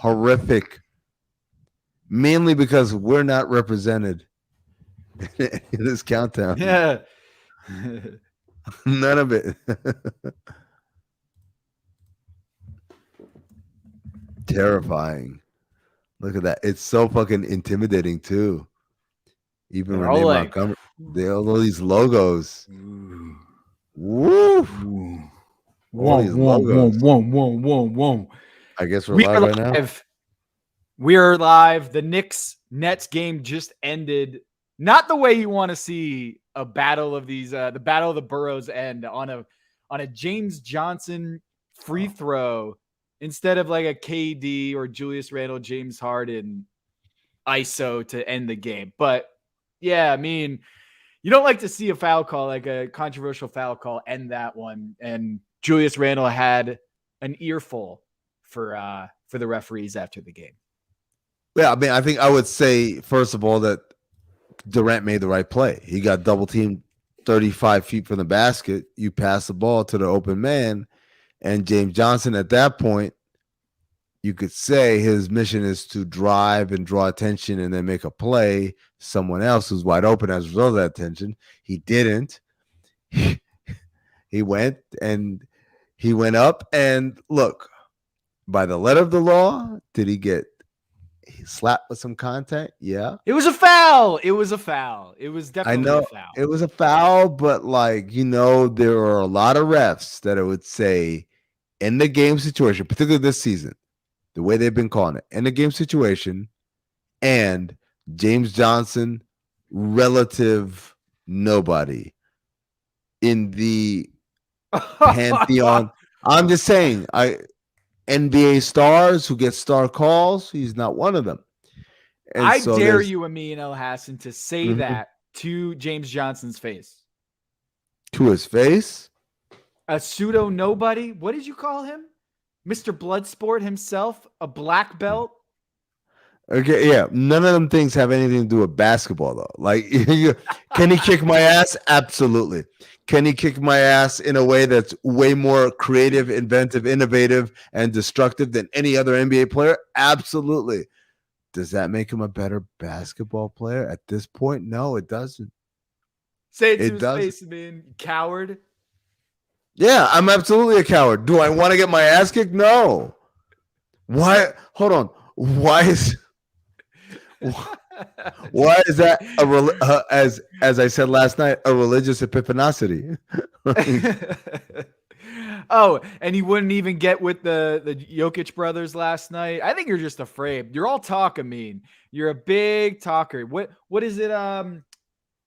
horrific. Mainly because we're not represented in this countdown. Yeah. None of it. Terrifying. Look at that. It's so fucking intimidating too. Even They're Renee all like, Montgomery. They all these logos. ooh, Woo! ooh. All these logos. Whoa. I guess we're We live are right now. live. We are live. The Knicks Nets game just ended. Not the way you want to see a battle of these, the battle of the boroughs end on a James Johnson free throw instead of like a KD or Julius Randle, James Harden ISO to end the game. But yeah, I mean, you don't like to see a foul call, like a controversial foul call, end that one. And Julius Randle had an earful for the referees after the game. Yeah, I mean, I think I would say, first of all, that Durant made the right play. He got double teamed 35 feet from the basket. You pass the ball to the open man, and James Johnson at that point, you could say his mission is to drive and draw attention and then make a play. Someone else who's wide open as a result of that attention. He didn't. He went up, and look, by the letter of the law, did he get slapped with some contact? Yeah. It was a foul. It was definitely a foul. It was a foul, but there are a lot of refs that I would say in the game situation, particularly this season, the way they've been calling it, in the game situation, and James Johnson, relative nobody in the pantheon. I'm just saying, NBA stars who get star calls, he's not one of them. And I dare you, Amin Elhassan, to say that to James Johnson's face. To his face? A pseudo nobody? What did you call him? Mr. Bloodsport himself? A black belt? Okay, yeah. None of them things have anything to do with basketball, though. Like, can he kick my ass? Absolutely. Can he kick my ass in a way that's way more creative, inventive, innovative, and destructive than any other NBA player? Absolutely. Does that make him a better basketball player at this point? No, it doesn't. Say it to his face, man. Coward. Yeah, I'm absolutely a coward. Do I want to get my ass kicked? No. Why? Hold on. Why is that as I said last night, a religious epiphanosity? Oh, and you wouldn't even get with the Jokic brothers last night. I think you're just afraid. You're all talk, Amin. You're a big talker. What is it?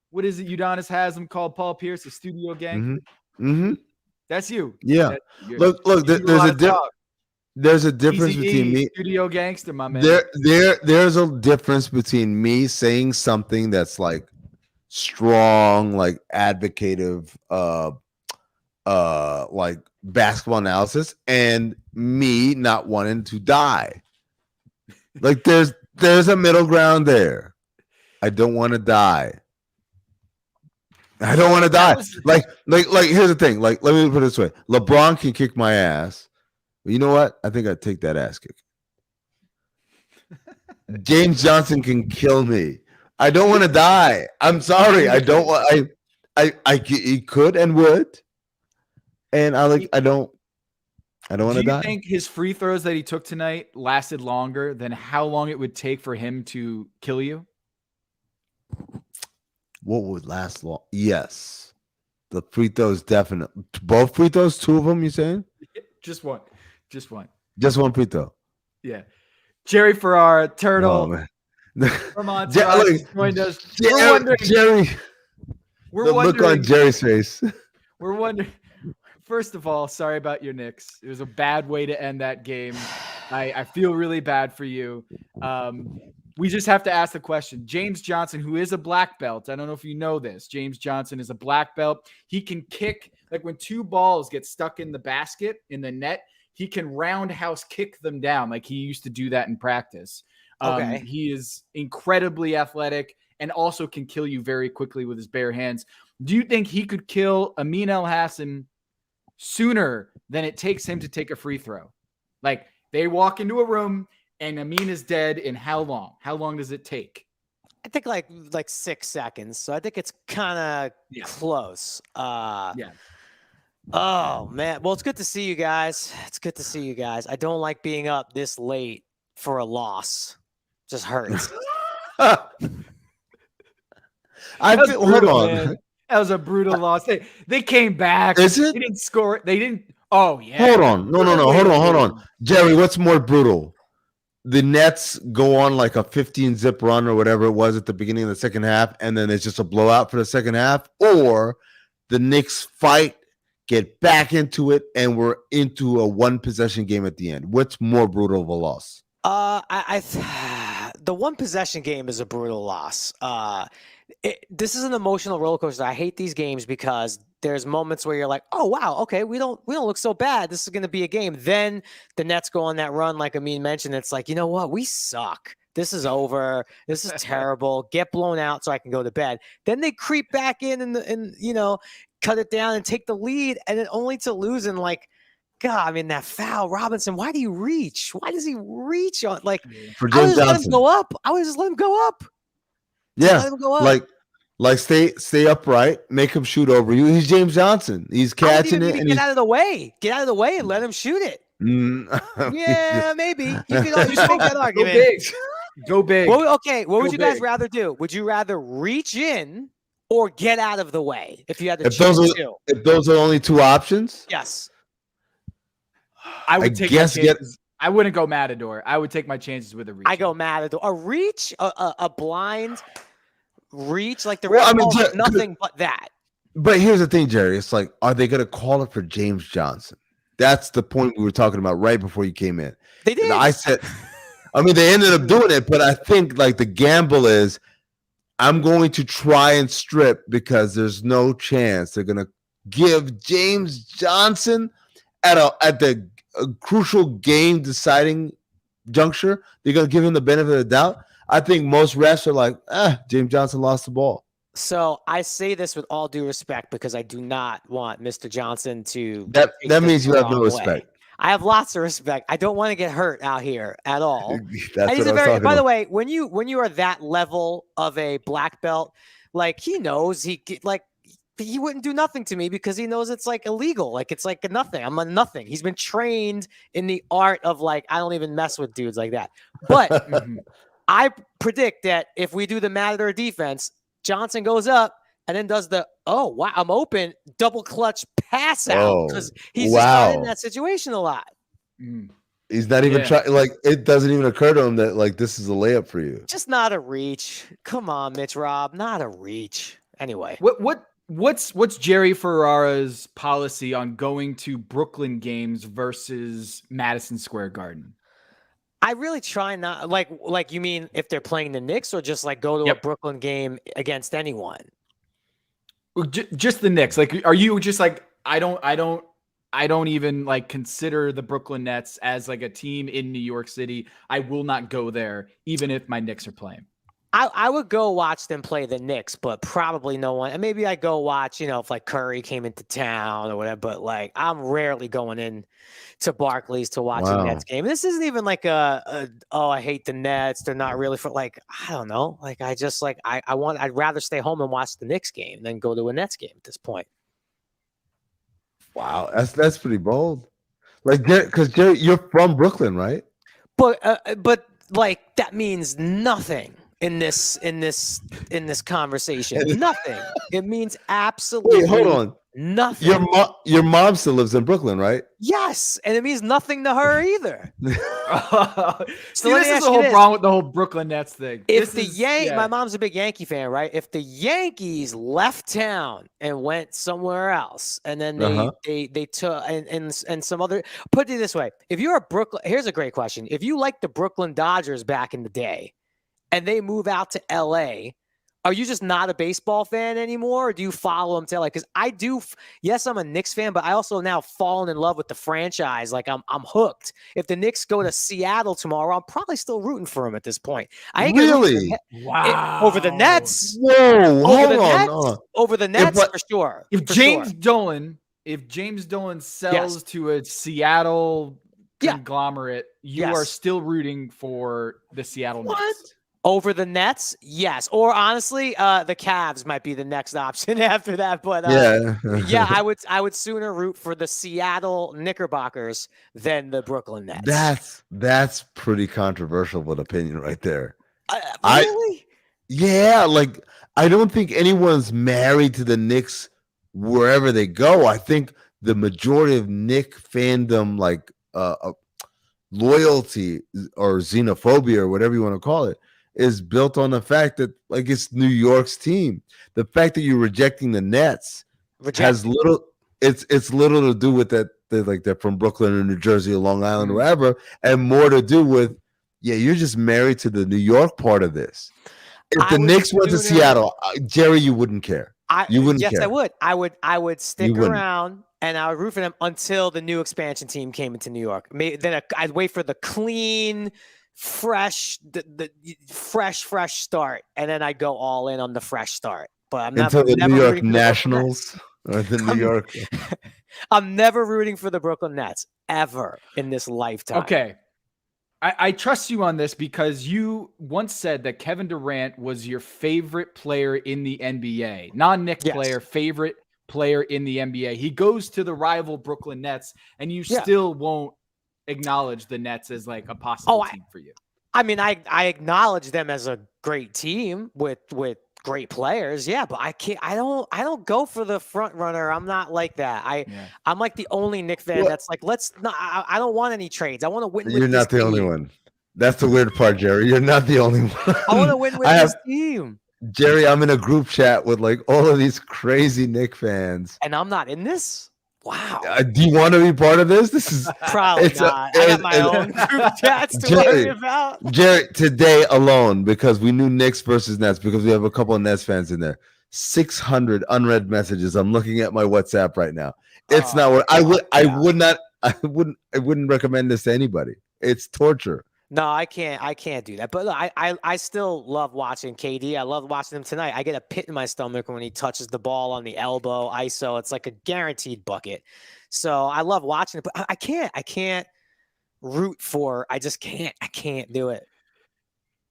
What is it? Udonis has him called Paul Pierce, a studio gangster. Mm-hmm. That's you. Yeah. Look. There's a difference between me. Studio gangster, my man. There's a difference between me saying something that's like strong, like advocative, like basketball analysis, and me not wanting to die. Like there's a middle ground there. I don't want to die. I don't want to die. Like here's the thing. Like, let me put it this way. LeBron can kick my ass. But you know what? I think I'd take that ass kick. James Johnson can kill me. I don't want to die. I'm sorry. I don't want. He could and would. And I don't want to die. Do you think his free throws that he took tonight lasted longer than how long it would take for him to kill you? What would last long? Yes. The free throws, definitely. Both free throws, two of them, you saying? Just one. Just one free throw. Yeah. Jerry Ferrara, Turtle. From Entourage joined us. Jerry. The look on Jerry's face. We're wondering. First of all, sorry about your Knicks. It was a bad way to end that game. I feel really bad for you. We just have to ask the question. James Johnson, who is a black belt, I don't know if you know this. James Johnson is a black belt. He can kick, like when two balls get stuck in the basket, in the net, he can roundhouse kick them down. Like he used to do that in practice. Okay. He is incredibly athletic and also can kill you very quickly with his bare hands. Do you think he could kill Amin Elhassan sooner than it takes him to take a free throw? Like they walk into a room and Amin is dead in how long? How long does it take? I think like 6 seconds. So I think it's kind of close. Yeah. Oh man. Well, it's good to see you guys. It's good to see you guys. I don't like being up this late for a loss. Just hurts. Hold on. Man. That was a brutal loss. They came back. Is it? They didn't score. They didn't. Oh yeah. Hold on. No. Hold on. Jerry, what's more brutal? The Nets go on like a 15-zip run or whatever it was at the beginning of the second half, and then it's just a blowout for the second half, or the Knicks fight, get back into it, and we're into a one-possession game at the end. What's more brutal of a loss? The one possession game is a brutal loss. This is an emotional roller coaster. I hate these games because there's moments where you're like, oh wow, okay, we don't look so bad. This is going to be a game. Then the Nets go on that run, like Amin mentioned. It's like, you know what? We suck. This is over. This is terrible. Get blown out so I can go to bed. Then they creep back in and cut it down and take the lead, and then only to lose in like, God, I mean that foul, Robinson. Why do you reach? Why does he reach on like? For I would James just let him Johnson. go up. I would just let him go up. Yeah, Let him go up. like stay upright, make him shoot over you. He's James Johnson. He's catching it, and get out of the way. Get out of the way and let him shoot it. Yeah, maybe you can always make that argument. Go big. What would you guys rather do? Would you rather reach in or get out of the way if you had to choose two? If those are only two options, yes. I would take my chances. I wouldn't go Matador. I would take my chances with a reach. I go Matador. A reach, a blind reach, like the ref calls nothing but that. But here's the thing, Jerry. It's like, are they going to call it for James Johnson? That's the point we were talking about right before you came in. They did. And I said, they ended up doing it, but I think like the gamble is, I'm going to try and strip because there's no chance they're going to give James Johnson at the crucial game deciding juncture. They're going to give him the benefit of the doubt. I think most refs are like, James Johnson lost the ball. So I say this with all due respect because I do not want Mr. Johnson to. That means you have no respect. I have lots of respect. I don't want to get hurt out here at all. That's what I'm talking by the about. way, when you are that level of a black belt, like he knows he wouldn't do nothing to me because he knows it's like illegal. Like it's like nothing. I'm a nothing. He's been trained in the art of like, I don't even mess with dudes like that. But I predict that if we do the Matador defense, Johnson goes up and then does the, oh, wow, I'm open, double clutch pass out because he's just not in that situation a lot. He's not even trying. Like, it doesn't even occur to him that, like, this is a layup for you. Just not a reach. Come on, Mitch Rob, not a reach. Anyway. What's Jerry Ferrara's policy on going to Brooklyn games versus Madison Square Garden? I really try not like you mean if they're playing the Knicks or just like go to a Brooklyn game against anyone? Just the Knicks. Like, are you just like, I don't even like consider the Brooklyn Nets as like a team in New York City. I will not go there even if my Knicks are playing. I would go watch them play the Knicks, but probably no one. And maybe I go watch, if like Curry came into town or whatever. But like I'm rarely going in to Barclays to watch a Nets game. This isn't even like I hate the Nets. They're not really for like, I don't know. Like I just like I'd rather stay home and watch the Knicks game than go to a Nets game at this point. Wow, that's pretty bold. Like, because Jerry, you're from Brooklyn, right? But like that means nothing. In this conversation, nothing. It means absolutely. Wait, hold on. Nothing. Your mom still lives in Brooklyn, right? Yes, and it means nothing to her either. See, this is the whole problem with the whole Brooklyn Nets thing. If my mom's a big Yankee fan, right? If the Yankees left town and went somewhere else, and then they took and some other. Put it this way: if you're a Brooklyn, here's a great question: if you like the Brooklyn Dodgers back in the day, and they move out to LA, are you just not a baseball fan anymore? Or do you follow them to LA? Because I do. Yes, I'm a Knicks fan, but I also now fallen in love with the franchise. Like I'm hooked. If the Knicks go to Seattle tomorrow, I'm probably still rooting for them at this point. I ain't really over the Nets. Whoa, hold on. Over the Nets for sure. If James Dolan sells to a Seattle conglomerate, you are still rooting for the Seattle Nets. Over the Nets, yes. Or honestly, the Cavs might be the next option after that. But yeah, I would sooner root for the Seattle Knickerbockers than the Brooklyn Nets. That's pretty controversial of an opinion right there. Really? Like I don't think anyone's married to the Knicks wherever they go. I think the majority of Knick fandom, like loyalty or xenophobia or whatever you want to call it, is built on the fact that like it's New York's team. The fact that you're rejecting the Nets has little. It's little to do with that. They're from Brooklyn or New Jersey or Long Island or wherever, and more to do with you're just married to the New York part of this. If the Knicks went to Seattle, Jerry, you wouldn't care. You wouldn't care. Yes, I would. I would stick around and I would root for them until the new expansion team came into New York. Then I'd wait for the clean, fresh start, and then I go all in on the fresh start. But I'm not until the New York Nationals or the New York. I'm never rooting for the Brooklyn Nets ever in this lifetime. Okay, I trust you on this because you once said that Kevin Durant was your favorite player in the NBA, non-Knicks player, favorite player in the NBA. He goes to the rival Brooklyn Nets, and you still won't acknowledge the Nets as like a possible team for you. I mean, I acknowledge them as a great team with great players, but I don't go for the front runner. I'm not like that. I'm like the only Knick fan that's like, I don't want any trades. I want to win. You're not the only one. That's the weird part, Jerry. You're not the only one. I want to win with this team. Jerry, I'm in a group chat with like all of these crazy Knick fans, and I'm not in this. Wow. Do you want to be part of this? This is probably not. I got my own group chats to worry about. Jerry, today alone, because we knew Knicks versus Nets, because we have a couple of Nets fans in there. 600 unread messages. I'm looking at my WhatsApp right now. It's not what I wouldn't recommend this to anybody. It's torture. No, I can't do that. But look, I still love watching KD. I love watching him tonight. I get a pit in my stomach when he touches the ball on the elbow, ISO. It's like a guaranteed bucket. So I love watching it, but I can't root for. I just can't. I can't do it.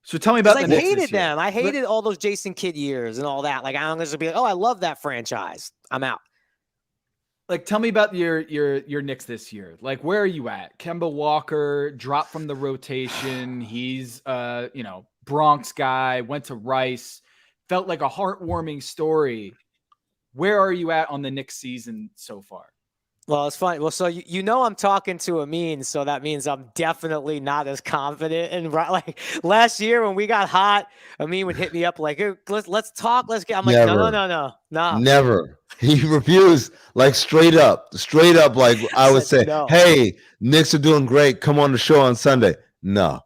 So tell me about the Knicks. I hated them. I hated all those Jason Kidd years and all that. Like I'm just be like, I love that franchise. I'm out. Like, tell me about your Knicks this year. Like, where are you at? Kemba Walker dropped from the rotation. He's Bronx guy, went to Rice, felt like a heartwarming story. Where are you at on the Knicks season so far? Well, it's funny. Well, so I'm talking to Amin, so that means I'm definitely not as confident. And like last year when we got hot, Amin would hit me up like, hey, let's talk. Let's get. I'm like, no. Never. He refused, like straight up. Like I would say, no. Hey, Knicks are doing great. Come on the show on Sunday. No,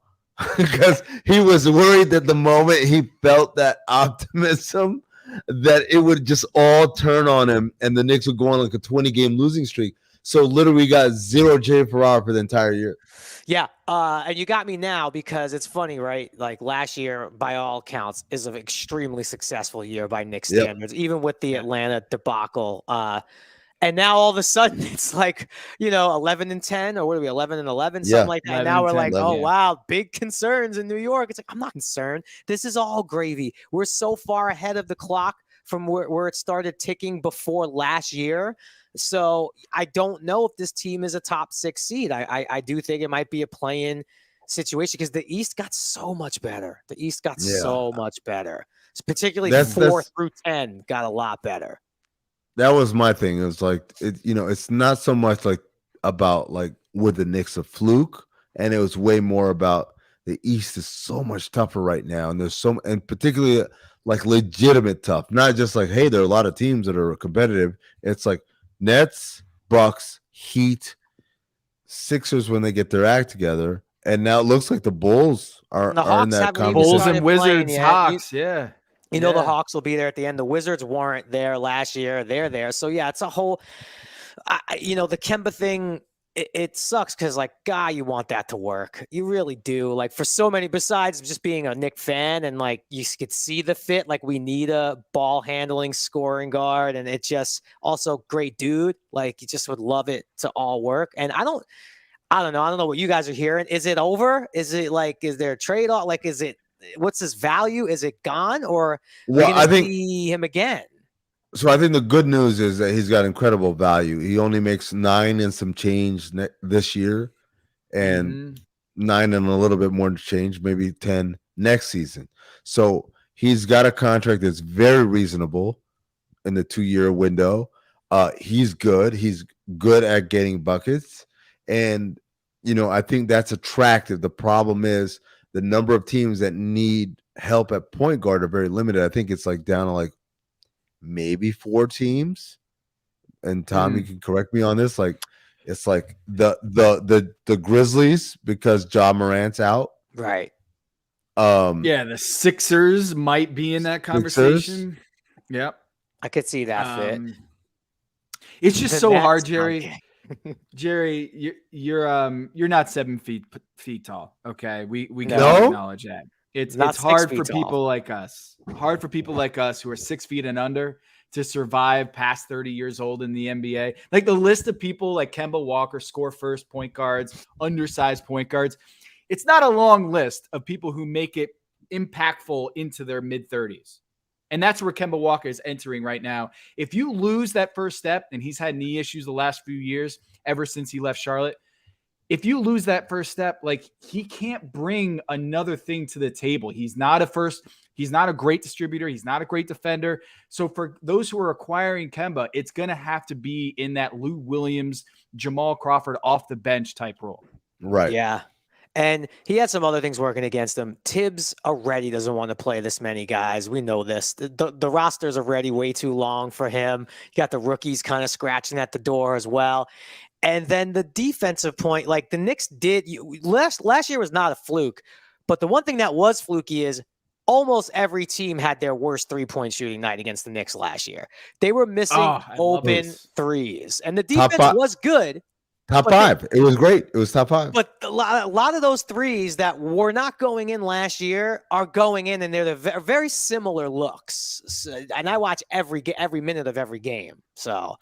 because he was worried that the moment he felt that optimism, that it would just all turn on him and the Knicks would go on like a 20-game losing streak. So literally we got 0 J Ferrara for the entire year. Yeah. And you got me now because it's funny, right? Like last year, by all accounts, is an extremely successful year by Knicks standards, even with the Atlanta debacle. And now all of a sudden it's like, 11-10 or what are we, 11-11, something like that. And now we're like, wow, big concerns in New York. It's like, I'm not concerned. This is all gravy. We're so far ahead of the clock from where it started ticking before last year. So I don't know if this team is a top 6 seed. I do think it might be a play-in situation because the East got so much better. So much better. Particularly 4 through 10 got a lot better. That was my thing. It was like, it's not so much like about like were the Knicks a fluke, and it was way more about the East is so much tougher right now, and and particularly like legitimate tough, not just like, hey, there are a lot of teams that are competitive. It's like Nets, Bucks, Heat, Sixers when they get their act together, and now it looks like the Bulls are in that conversation. Bulls and Wizards, Hawks, the Hawks will be there at the end. The Wizards weren't there last year. They're there. So, it's a whole the Kemba thing, it sucks because, like, God, you want that to work. You really do. Like, for so many, besides just being a Knick fan and, like, you could see the fit. Like, we need a ball-handling scoring guard, and it just also great dude. Like, you just would love it to all work. And I don't know. I don't know what you guys are hearing. Is it over? Is it like, is there a trade off? Like, what's his value? Is it gone, or are we Well, going to see him again? So I think the good news is that he's got incredible value. He only makes 9 and some change this year, and 9 and a little bit more change, maybe 10 next season. So he's got a contract that's very reasonable in the 2-year window. He's good. He's good at getting buckets, and I think that's attractive. The problem is the number of teams that need help at point guard are very limited. I think it's like down to like maybe 4 teams, and Tom, you can correct me on this. Like, it's like the Grizzlies because Ja Morant's out, right? The Sixers might be in that conversation. Yep, I could see that fit. It's just so hard, Jerry. Jerry, you're not 7 feet tall. Okay, we can acknowledge that. It's hard for people like us. Hard for people like us who are 6 feet and under to survive past 30 years old in the NBA. Like the list of people like Kemba Walker, score first point guards, undersized point guards. It's not a long list of people who make it impactful into their mid 30s. And that's where Kemba Walker is entering right now. If you lose that first step, and he's had knee issues the last few years, ever since he left Charlotte, if you lose that first step, like he can't bring another thing to the table. He's not a great distributor. He's not a great defender. So for those who are acquiring Kemba, it's going to have to be in that Lou Williams, Jamal Crawford off the bench type role. Right. Yeah. And he had some other things working against him. Tibbs already doesn't want to play this many guys. We know this. The roster's already way too long for him. You got the rookies kind of scratching at the door as well. And then the defensive point, like the Knicks last year was not a fluke, but the one thing that was fluky is almost every team had their worst 3-point shooting night against the Knicks last year. They were missing open threes, and the defense was good. Top 5. It was great. It was top 5. But a lot of those threes that were not going in last year are going in, and they're very similar looks. So, and I watch every minute of every game. So.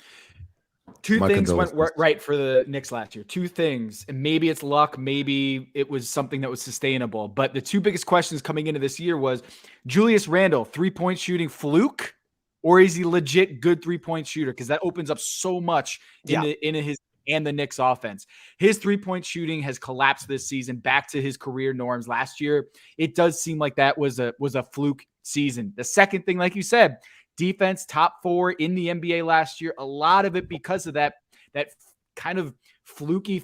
Two things went right for the Knicks last year. 2 things, and maybe it's luck, maybe it was something that was sustainable. But the 2 biggest questions coming into this year was Julius Randle, 3-point shooting fluke, or is he legit good 3-point shooter? Because that opens up so much in his and the Knicks offense. His 3-point shooting has collapsed this season back to his career norms last year. It does seem like that was a fluke season. The second thing, like you said, defense top 4 in the NBA last year. A lot of it because of that kind of fluky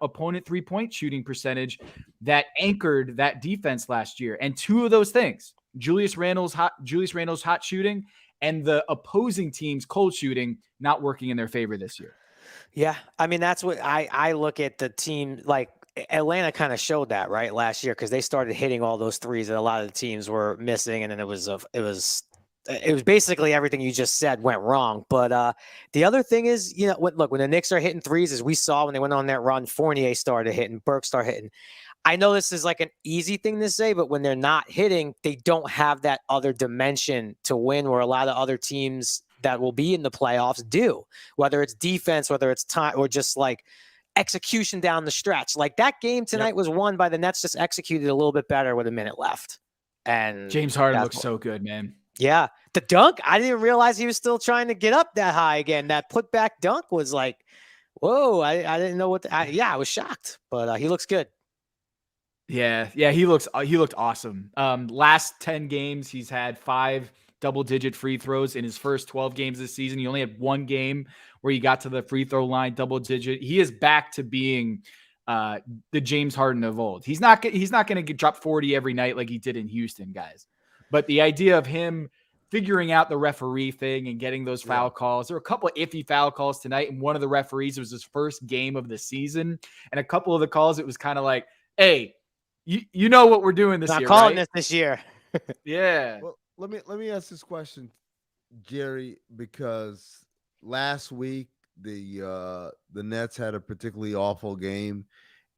opponent 3-point shooting percentage that anchored that defense last year. And 2 of those things, Julius Randle's hot shooting and the opposing team's cold shooting not working in their favor this year. Yeah, I mean, that's what I look at the team, like Atlanta kind of showed that, right, last year, because they started hitting all those threes that a lot of the teams were missing, and then it was basically everything you just said went wrong. But the other thing is, look, when the Knicks are hitting threes, as we saw when they went on that run, Fournier started hitting, Burke started hitting. I know this is like an easy thing to say, but when they're not hitting, they don't have that other dimension to win where a lot of other teams that will be in the playoffs do, whether it's defense, whether it's time, or just like execution down the stretch. Like that game tonight was won by the Nets, just executed a little bit better with a minute left. And James Harden looks so good, man. Yeah. The dunk, I didn't realize he was still trying to get up that high again. That putback dunk was like, whoa, I didn't know what I was shocked, but he looks good. Yeah, he looked awesome. Last 10 games, he's had 5 double-digit free throws in his first 12 games this season. He only had 1 game where he got to the free throw line double-digit. He is back to being the James Harden of old. He's not going to drop 40 every night like he did in Houston, guys. But the idea of him figuring out the referee thing and getting those foul calls. There were a couple of iffy foul calls tonight, and one of the referees, it was his first game of the season, and a couple of the calls, it was kind of like, hey, you know what we're doing this year, not calling right? this year. Yeah. Well, let me ask this question, Jerry, because last week the Nets had a particularly awful game,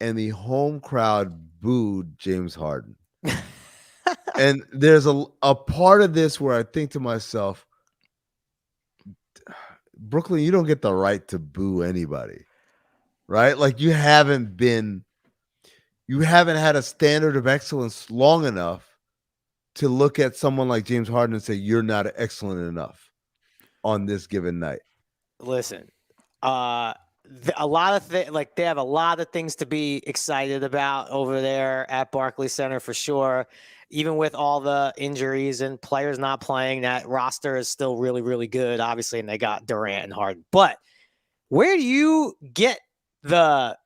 and the home crowd booed James Harden. And there's a part of this where I think to myself, Brooklyn, you don't get the right to boo anybody, right? Like you haven't had a standard of excellence long enough to look at someone like James Harden and say, you're not excellent enough on this given night. Listen, a lot of they have a lot of things to be excited about over there at Barclays Center for sure. Even with all the injuries and players not playing, that roster is still really, really good, obviously, and they got Durant and Harden. But where do you get the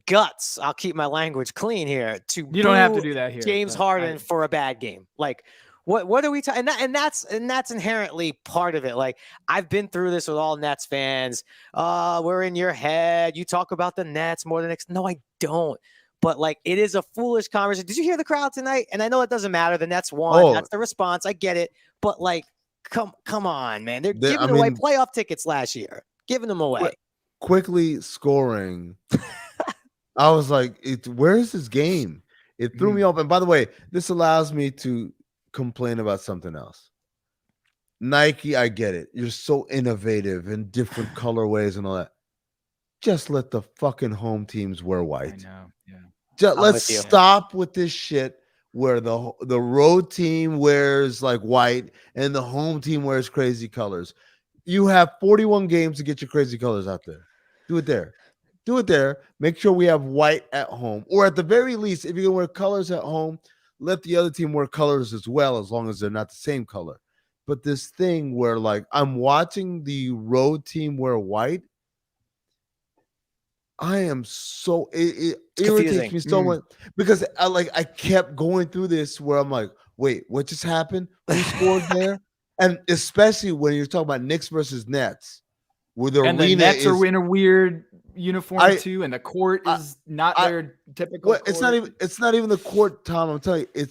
guts? I'll keep my language clean here. You don't have to do that here. James Harden for a bad game, like. What are we talking? And that's inherently part of it. Like I've been through this with all Nets fans. We're in your head. You talk about the Nets more than no, I don't. But like it is a foolish conversation. Did you hear the crowd tonight? And I know it doesn't matter. The Nets won. Oh. That's the response. I get it. But like, come on, man. They're giving away playoff tickets last year. Giving them away. Quickly scoring. I was like, where is this game? It threw me off. And by the way, this allows me to complain about something else. Nike, I get it. You're so innovative in different colorways and all that. Just let the fucking home teams wear white. I know. Yeah. Let's stop with this shit where the road team wears like white and the home team wears crazy colors. You have 41 games to get your crazy colors out there. Do it there. Make sure we have white at home. Or at the very least, if you can wear colors at home, let the other team wear colors as well, as long as they're not the same color. But this thing where like I'm watching the road team wear white, I am so it irritates me so much because I kept going through this where I'm like, wait, what just happened? Who scored there? And especially when you're talking about Knicks versus Nets, where the arena Nets are in a weird uniform too, and the court is not their typical. Well, it's not even the court, Tom. I'm telling you,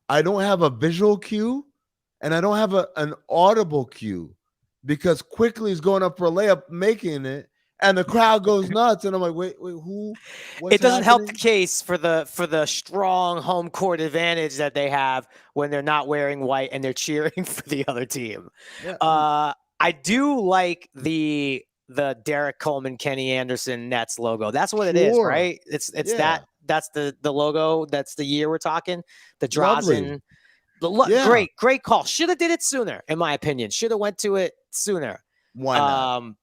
I don't have a visual cue, and I don't have an audible cue because Quickly is going up for a layup, making it, and the crowd goes nuts, and I'm like, wait, who? It doesn't help the case for the strong home court advantage that they have when they're not wearing white and they're cheering for the other team. Yeah. I do like the Derek Coleman, Kenny Anderson Nets logo. That's what it is, right? It's that's the logo. That's the year we're talking. The Drazen. Great call. Should have did it sooner, in my opinion. Should have went to it sooner. Why not?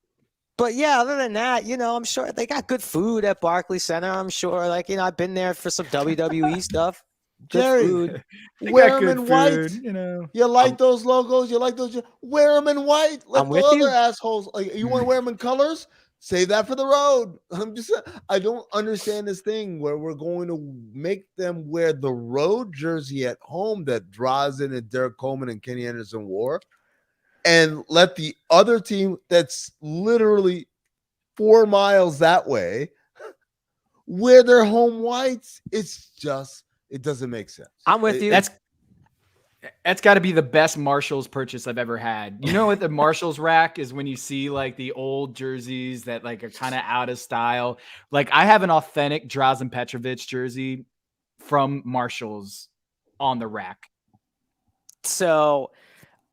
But yeah, other than that, I'm sure they got good food at Barclays Center. I'm sure, I've been there for some WWE stuff. Jerry, food. Wear them in white. You like those logos? You like those? Wear them in white. Let the other assholes. Like, you want to wear them in colors? Save that for the road. I don't understand this thing where we're going to make them wear the road jersey at home that Drazen and Derek Coleman and Kenny Anderson wore, and let the other team that's literally 4 miles that way wear their home whites. It doesn't make sense. I'm with you. That's got to be the best Marshalls purchase I've ever had. You know what the Marshalls rack is when you see like the old jerseys that like are kind of out of style. Like I have an authentic Drazen Petrovic jersey from Marshalls on the rack. So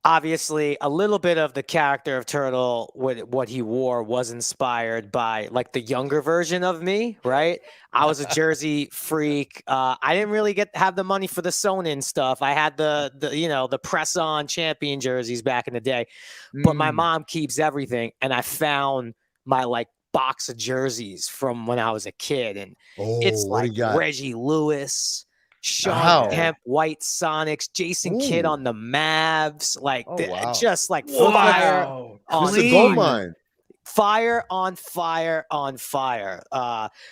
obviously a little bit of the character of Turtle, what he wore, was inspired by like the younger version of me, right? I was a jersey freak. I didn't really have the money for the sewn-in stuff. I had the press-on champion jerseys back in the day, but my mom keeps everything, and I found my like box of jerseys from when I was a kid, and it's like Reggie Lewis, Sean Kemp, White Sonics, Jason Kidd on the Mavs, just like fire on a gold mine. Fire on fire on fire.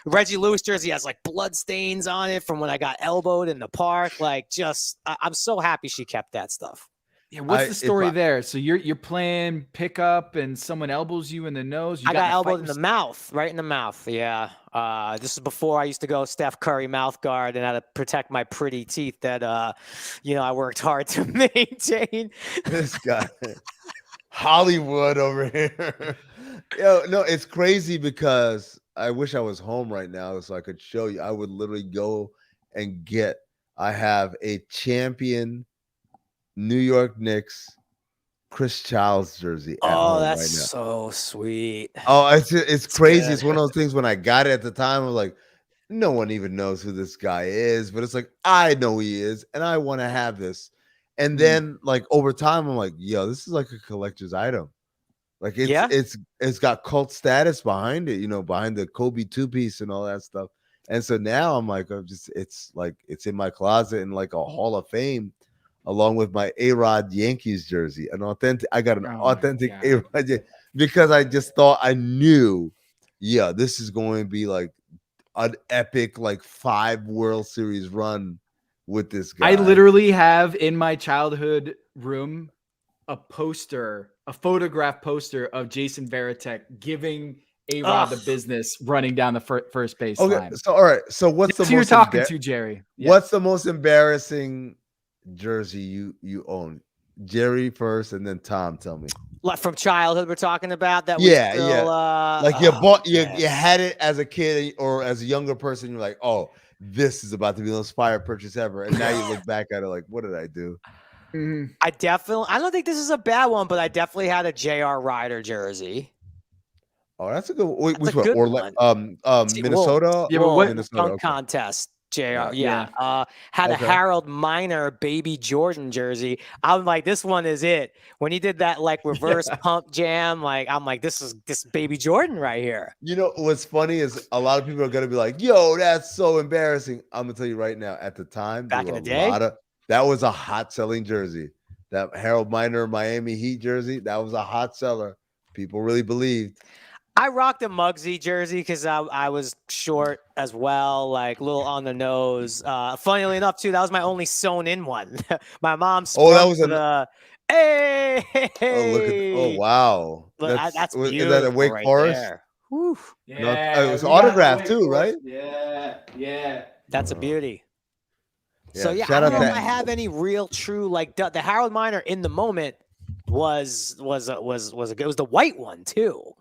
Reggie Lewis jersey has like blood stains on it from when I got elbowed in the park. Like, I'm so happy she kept that stuff. Yeah, what's the story there? So you're playing pickup and someone elbows you in the nose. I got elbowed in the mouth, right in the mouth. Yeah. This is before I used to go Steph Curry mouth guard and had to protect my pretty teeth that I worked hard to maintain. This guy, Hollywood over here. No, it's crazy because I wish I was home right now so I could show you. I would literally go and I have a champion New York Knicks Chris Childs jersey at Oh, home that's right now. so sweet. Oh, it's crazy. good. It's one of those things when I got it at the time, I was like, no one even knows who this guy is, but it's like I know who he is, and I want to have this. And then like over time, I'm like, yo, this is like a collector's item. Like it's got cult status behind it, behind the Kobe 2-piece and all that stuff. And so now I'm like, it's like it's in my closet in like a Hall of Fame, along with my A-Rod Yankees jersey. I got an authentic A-Rod because I just thought I knew, yeah, this is going to be like an epic like 5 World Series run with this guy. I literally have in my childhood room a photograph poster of Jason Varitek giving A-Rod the business running down the first base line. So all right. So what's That's who you're talking to, Jerry? Yeah. What's the most embarrassing jersey you own? Jerry first, and then Tom. Tell me. Like from childhood, we're talking about that. Like you bought, you had it as a kid or as a younger person. You're like, oh, this is about to be the most fire purchase ever, and now you look back at it like, what did I do? I don't think this is a bad one, but I definitely had a J.R. Ryder jersey. Oh, that's a good one. Which one? Minnesota? Yeah, but what Minnesota contest? JR, had a Harold Miner Baby Jordan jersey. I'm like, this one is it. When he did that like reverse pump jam, like I'm like, this is Baby Jordan right here. You know what's funny is a lot of people are gonna be like, "Yo, that's so embarrassing." I'm gonna tell you right now. At the time, back in the day, that was a hot selling jersey. That Harold Miner Miami Heat jersey, that was a hot seller. People really believed. I rocked a Muggsy jersey because I was short as well, like a little on the nose. Funnily enough, too, that was my only sewn-in one. My mom. That was hey. Oh wow, that's beautiful. Is that a Wake Forest? There. Whew. Yeah, it was autographed too, right? Yeah. That's a beauty. Yeah, so I don't know if I have any real true like the Harold Miner in the moment was it was the white one too.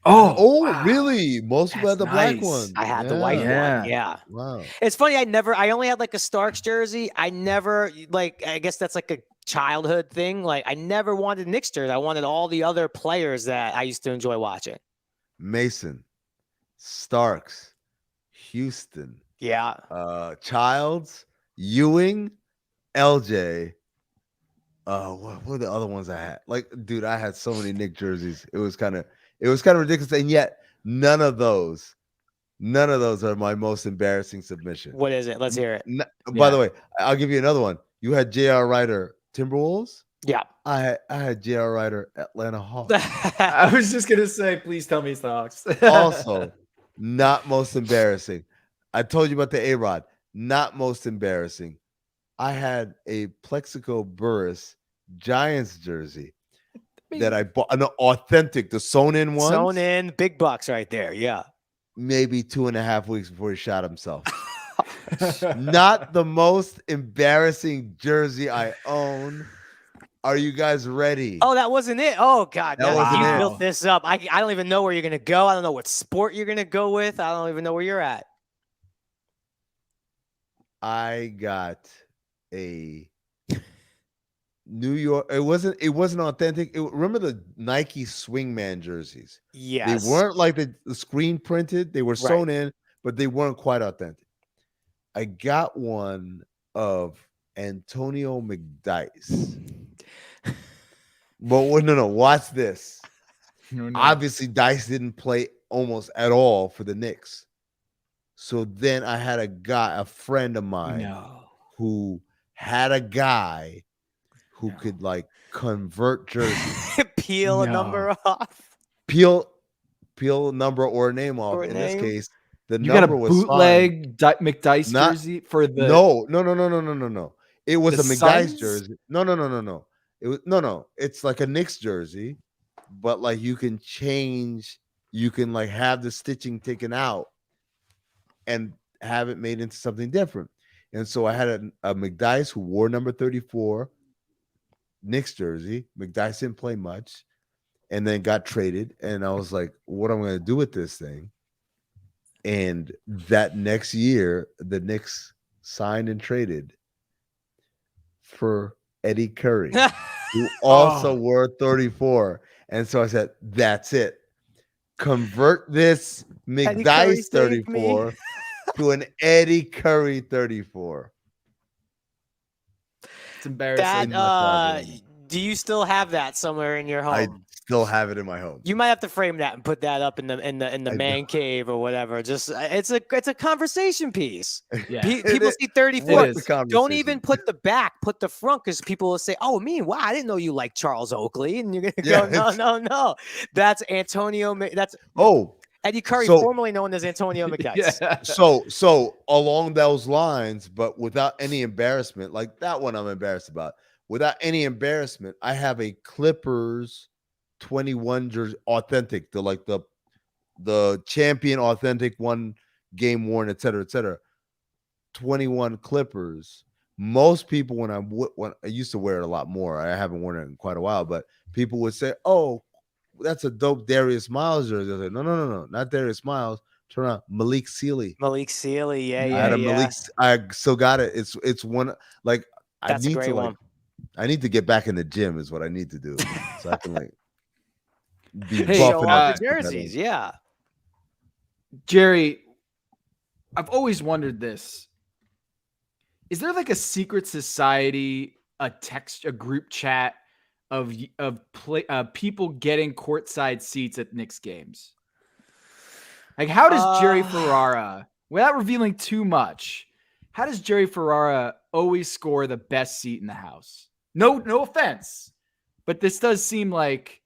Oh, wow. Really? Most people had the black one. I had the white one. Yeah. Wow. It's funny. I only had like a Starks jersey. I never I guess that's like a childhood thing. Like I never wanted Knicks jersey. I wanted all the other players that I used to enjoy watching. Mason, Starks, Houston. Yeah. Childs, Ewing, LJ. What were the other ones I had? Like, dude, I had so many Knicks jerseys. It was kind of ridiculous, and yet none of those are my most embarrassing submission. What is it? Let's hear it. By the way, I'll give you another one. You had J.R. Ryder Timberwolves. Yeah, I had J.R. Ryder Atlanta Hawks. I was just gonna say, please tell me it's the Hawks. Also, not most embarrassing. I told you about the A-Rod. Not most embarrassing. I had a Plexico Burris Giants jersey that I bought, an authentic, the sewn-in one. Sewn-in, big bucks right there. Yeah. Maybe 2.5 weeks before he shot himself. Not the most embarrassing jersey I own. Are you guys ready? Oh, that wasn't it. Oh God, that wasn't you it. built this up. I don't even know where you're gonna go. I don't know what sport you're gonna go with. I don't even know where you're at. I got a New York. It wasn't authentic. Remember the Nike Swingman jerseys? Yes. They weren't like the screen printed. They were sewn in, but they weren't quite authentic. I got one of Antonio McDyess. But no, watch this. No. Obviously, Dice didn't play almost at all for the Knicks. So then I had a friend of mine who had a guy who could like convert jerseys. Peel a number off. Peel a number or a name off. In this case, the you number got a was bootleg McDyess jersey for the No. It was a McDyess jersey. No. It was no. It's like a Knicks jersey, but like you can change. You can like have the stitching taken out and have it made into something different. And so I had a McDyess who wore number 34 Knicks jersey. McDyess didn't play much, and then got traded. And I was like, "What am I going to do with this thing?" And that next year, the Knicks signed and traded for Eddie Curry. who also Oh. wore 34. And so I said, that's it. Convert this Eddie Curry McDice saved me. 34 to an Eddie Curry 34 It's embarrassing. That in my closet. do you still have that somewhere in your I home? still have it in my home. You might have to frame that and put that up in the I man cave or whatever. Just it's a conversation piece. Yeah. People see It 34. is. Don't even put the back, put the front, because people will say, "Oh, wow, I didn't know you like Charles Oakley," and you're gonna go, "No, that's Antonio. That's Eddie Curry, formerly known as Antonio McDice." Yeah. So along those lines, but without any embarrassment, like that one I'm embarrassed about. Without any embarrassment, I have a Clippers 21 jersey, authentic, the champion authentic, one game worn, et cetera, 21 Clippers. Most people, when I used to wear it a lot more, I haven't worn it in quite a while, but people would say, "Oh, that's a dope Darius Miles jersey." I said, no, not Darius Miles. Turn around, Malik Sealy. Malik Sealy, I had a Malik. I still got it. It's one, like, That's a great one. I need to get back in the gym is what I need to do, so I can like be Show buffing off up the jerseys. Yeah. Jerry, I've always wondered this. Is there like a secret society, a group chat of people getting courtside seats at Knicks games? Like, how does Jerry Ferrara, without revealing too much, how does Jerry Ferrara always score the best seat in the house? No offense, but this does seem like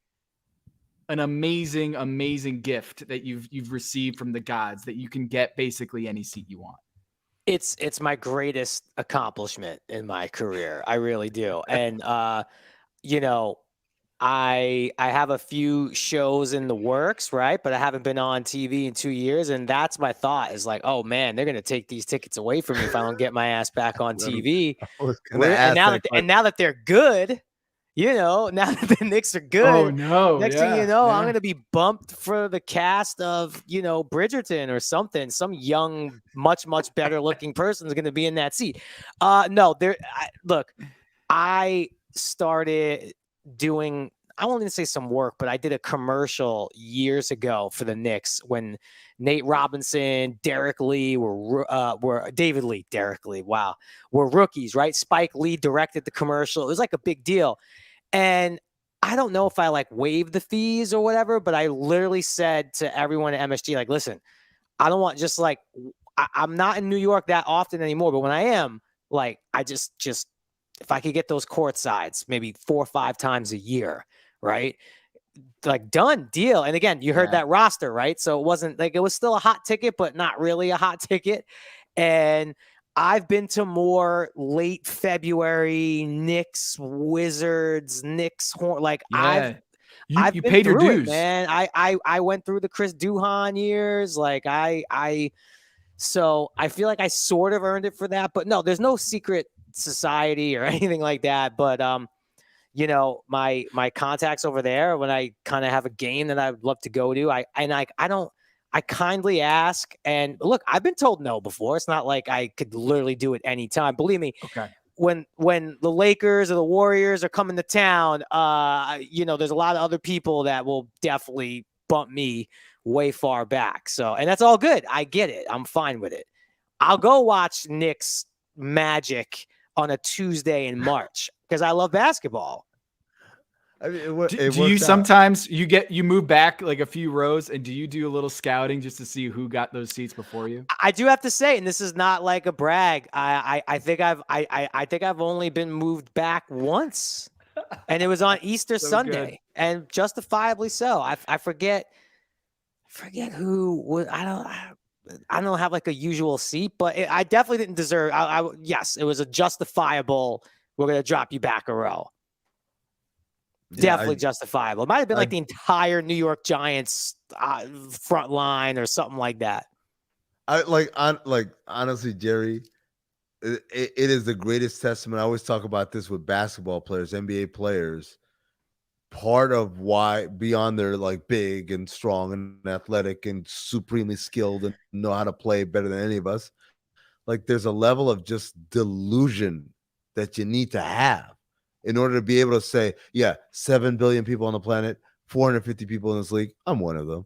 an amazing, amazing gift that you've received from the gods, that you can get basically any seat you want. It's my greatest accomplishment in my career. I really do. And you know, I have a few shows in the works, right? But I haven't been on TV in 2 years, and that's my thought, is like, oh man, they're gonna take these tickets away from me if I don't get my ass back on TV. And now that they're good, now that the Knicks are good, oh no, next thing you know, I'm gonna be bumped for the cast of Bridgerton or something. Some young, much better looking person is gonna be in that seat. No, look, I started doing, I won't even say some work, but I did a commercial years ago for the Knicks when Nate Robinson, Derek Lee were David Lee, Derek Lee, wow, were rookies, right? Spike Lee directed the commercial. It was like a big deal. And I don't know if I like waived the fees or whatever, but I literally said to everyone at MSG, like, listen, I don't want just like, I'm not in New York that often anymore, but when I am, like, I just if I could get those court sides maybe 4 or 5 times a year, right? Like, done deal. And again, you heard that roster, right? So it wasn't like, it was still a hot ticket, but not really a hot ticket. And I've been to more late February Knicks, Wizards, Knicks, like I've you paid your dues, man. I went through the Chris Duhon years. Like so I feel like I sort of earned it for that, but no, there's no secret society or anything like that. But my contacts over there, when I kind of have a game that I'd love to go to, I kindly ask. And look, I've been told no before. It's not like I could literally do it anytime. Believe me. Okay. When the Lakers or the Warriors are coming to town, there's a lot of other people that will definitely bump me way far back. So, and that's all good. I get it. I'm fine with it. I'll go watch Knicks Magic on a Tuesday in March because I love basketball. I mean, do you sometimes you move back like a few rows, and do you do a little scouting just to see who got those seats before you? I do have to say, and this is not like a brag, I think I've only been moved back once, and it was on Easter Sunday, good. and justifiably so. I forget who was. I don't have like a usual seat, but I definitely didn't deserve. Yes, it was a justifiable. We're gonna drop you back a row. Definitely justifiable. It might have been like the entire New York Giants front line or something like that. Honestly, Jerry, it is the greatest testament. I always talk about this with basketball players, NBA players. Part of why, beyond they're like big and strong and athletic and supremely skilled and know how to play better than any of us, like there's a level of just delusion that you need to have. in order to be able to say, yeah, 7 billion people on the planet, 450 people in this league. I'm one of them.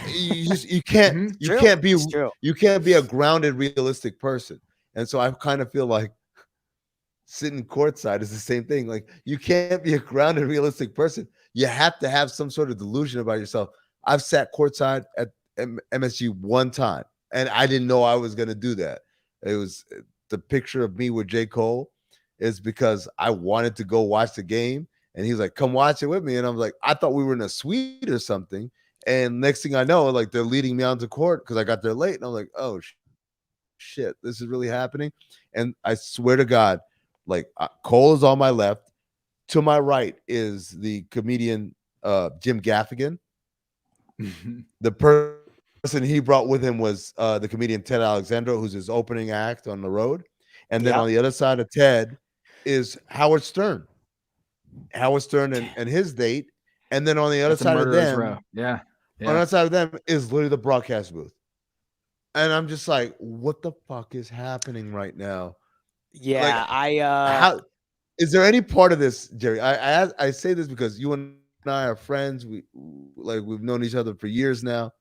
You can't It's true. you can't be a grounded, realistic person. And so I kind of feel like sitting courtside is the same thing. Like you can't be a grounded, realistic person. You have to have some sort of delusion about yourself. I've sat courtside at MSG one time, and I didn't know I was going to do that. It was the picture of me with J. Cole is because I wanted to go watch the game, and he was like, "Come watch it with me." And I'm like, I thought we were in a suite or something. And next thing I know, like they're leading me onto court because I got there late, and I'm like, "Oh shit, this is really happening." And I swear to God, like Cole is on my left. To my right is the comedian Jim Gaffigan. The person he brought with him was the comedian Ted Alexandro, who's his opening act on the road. And then on the other side of Ted is Howard Stern. Howard Stern and his date. And then on the other side of them, on the other side of them is literally the broadcast booth. And I'm just like, what the fuck is happening right now? Yeah, like, how is there any part of this, Jerry? I say this because you and I are friends. We've known each other for years now.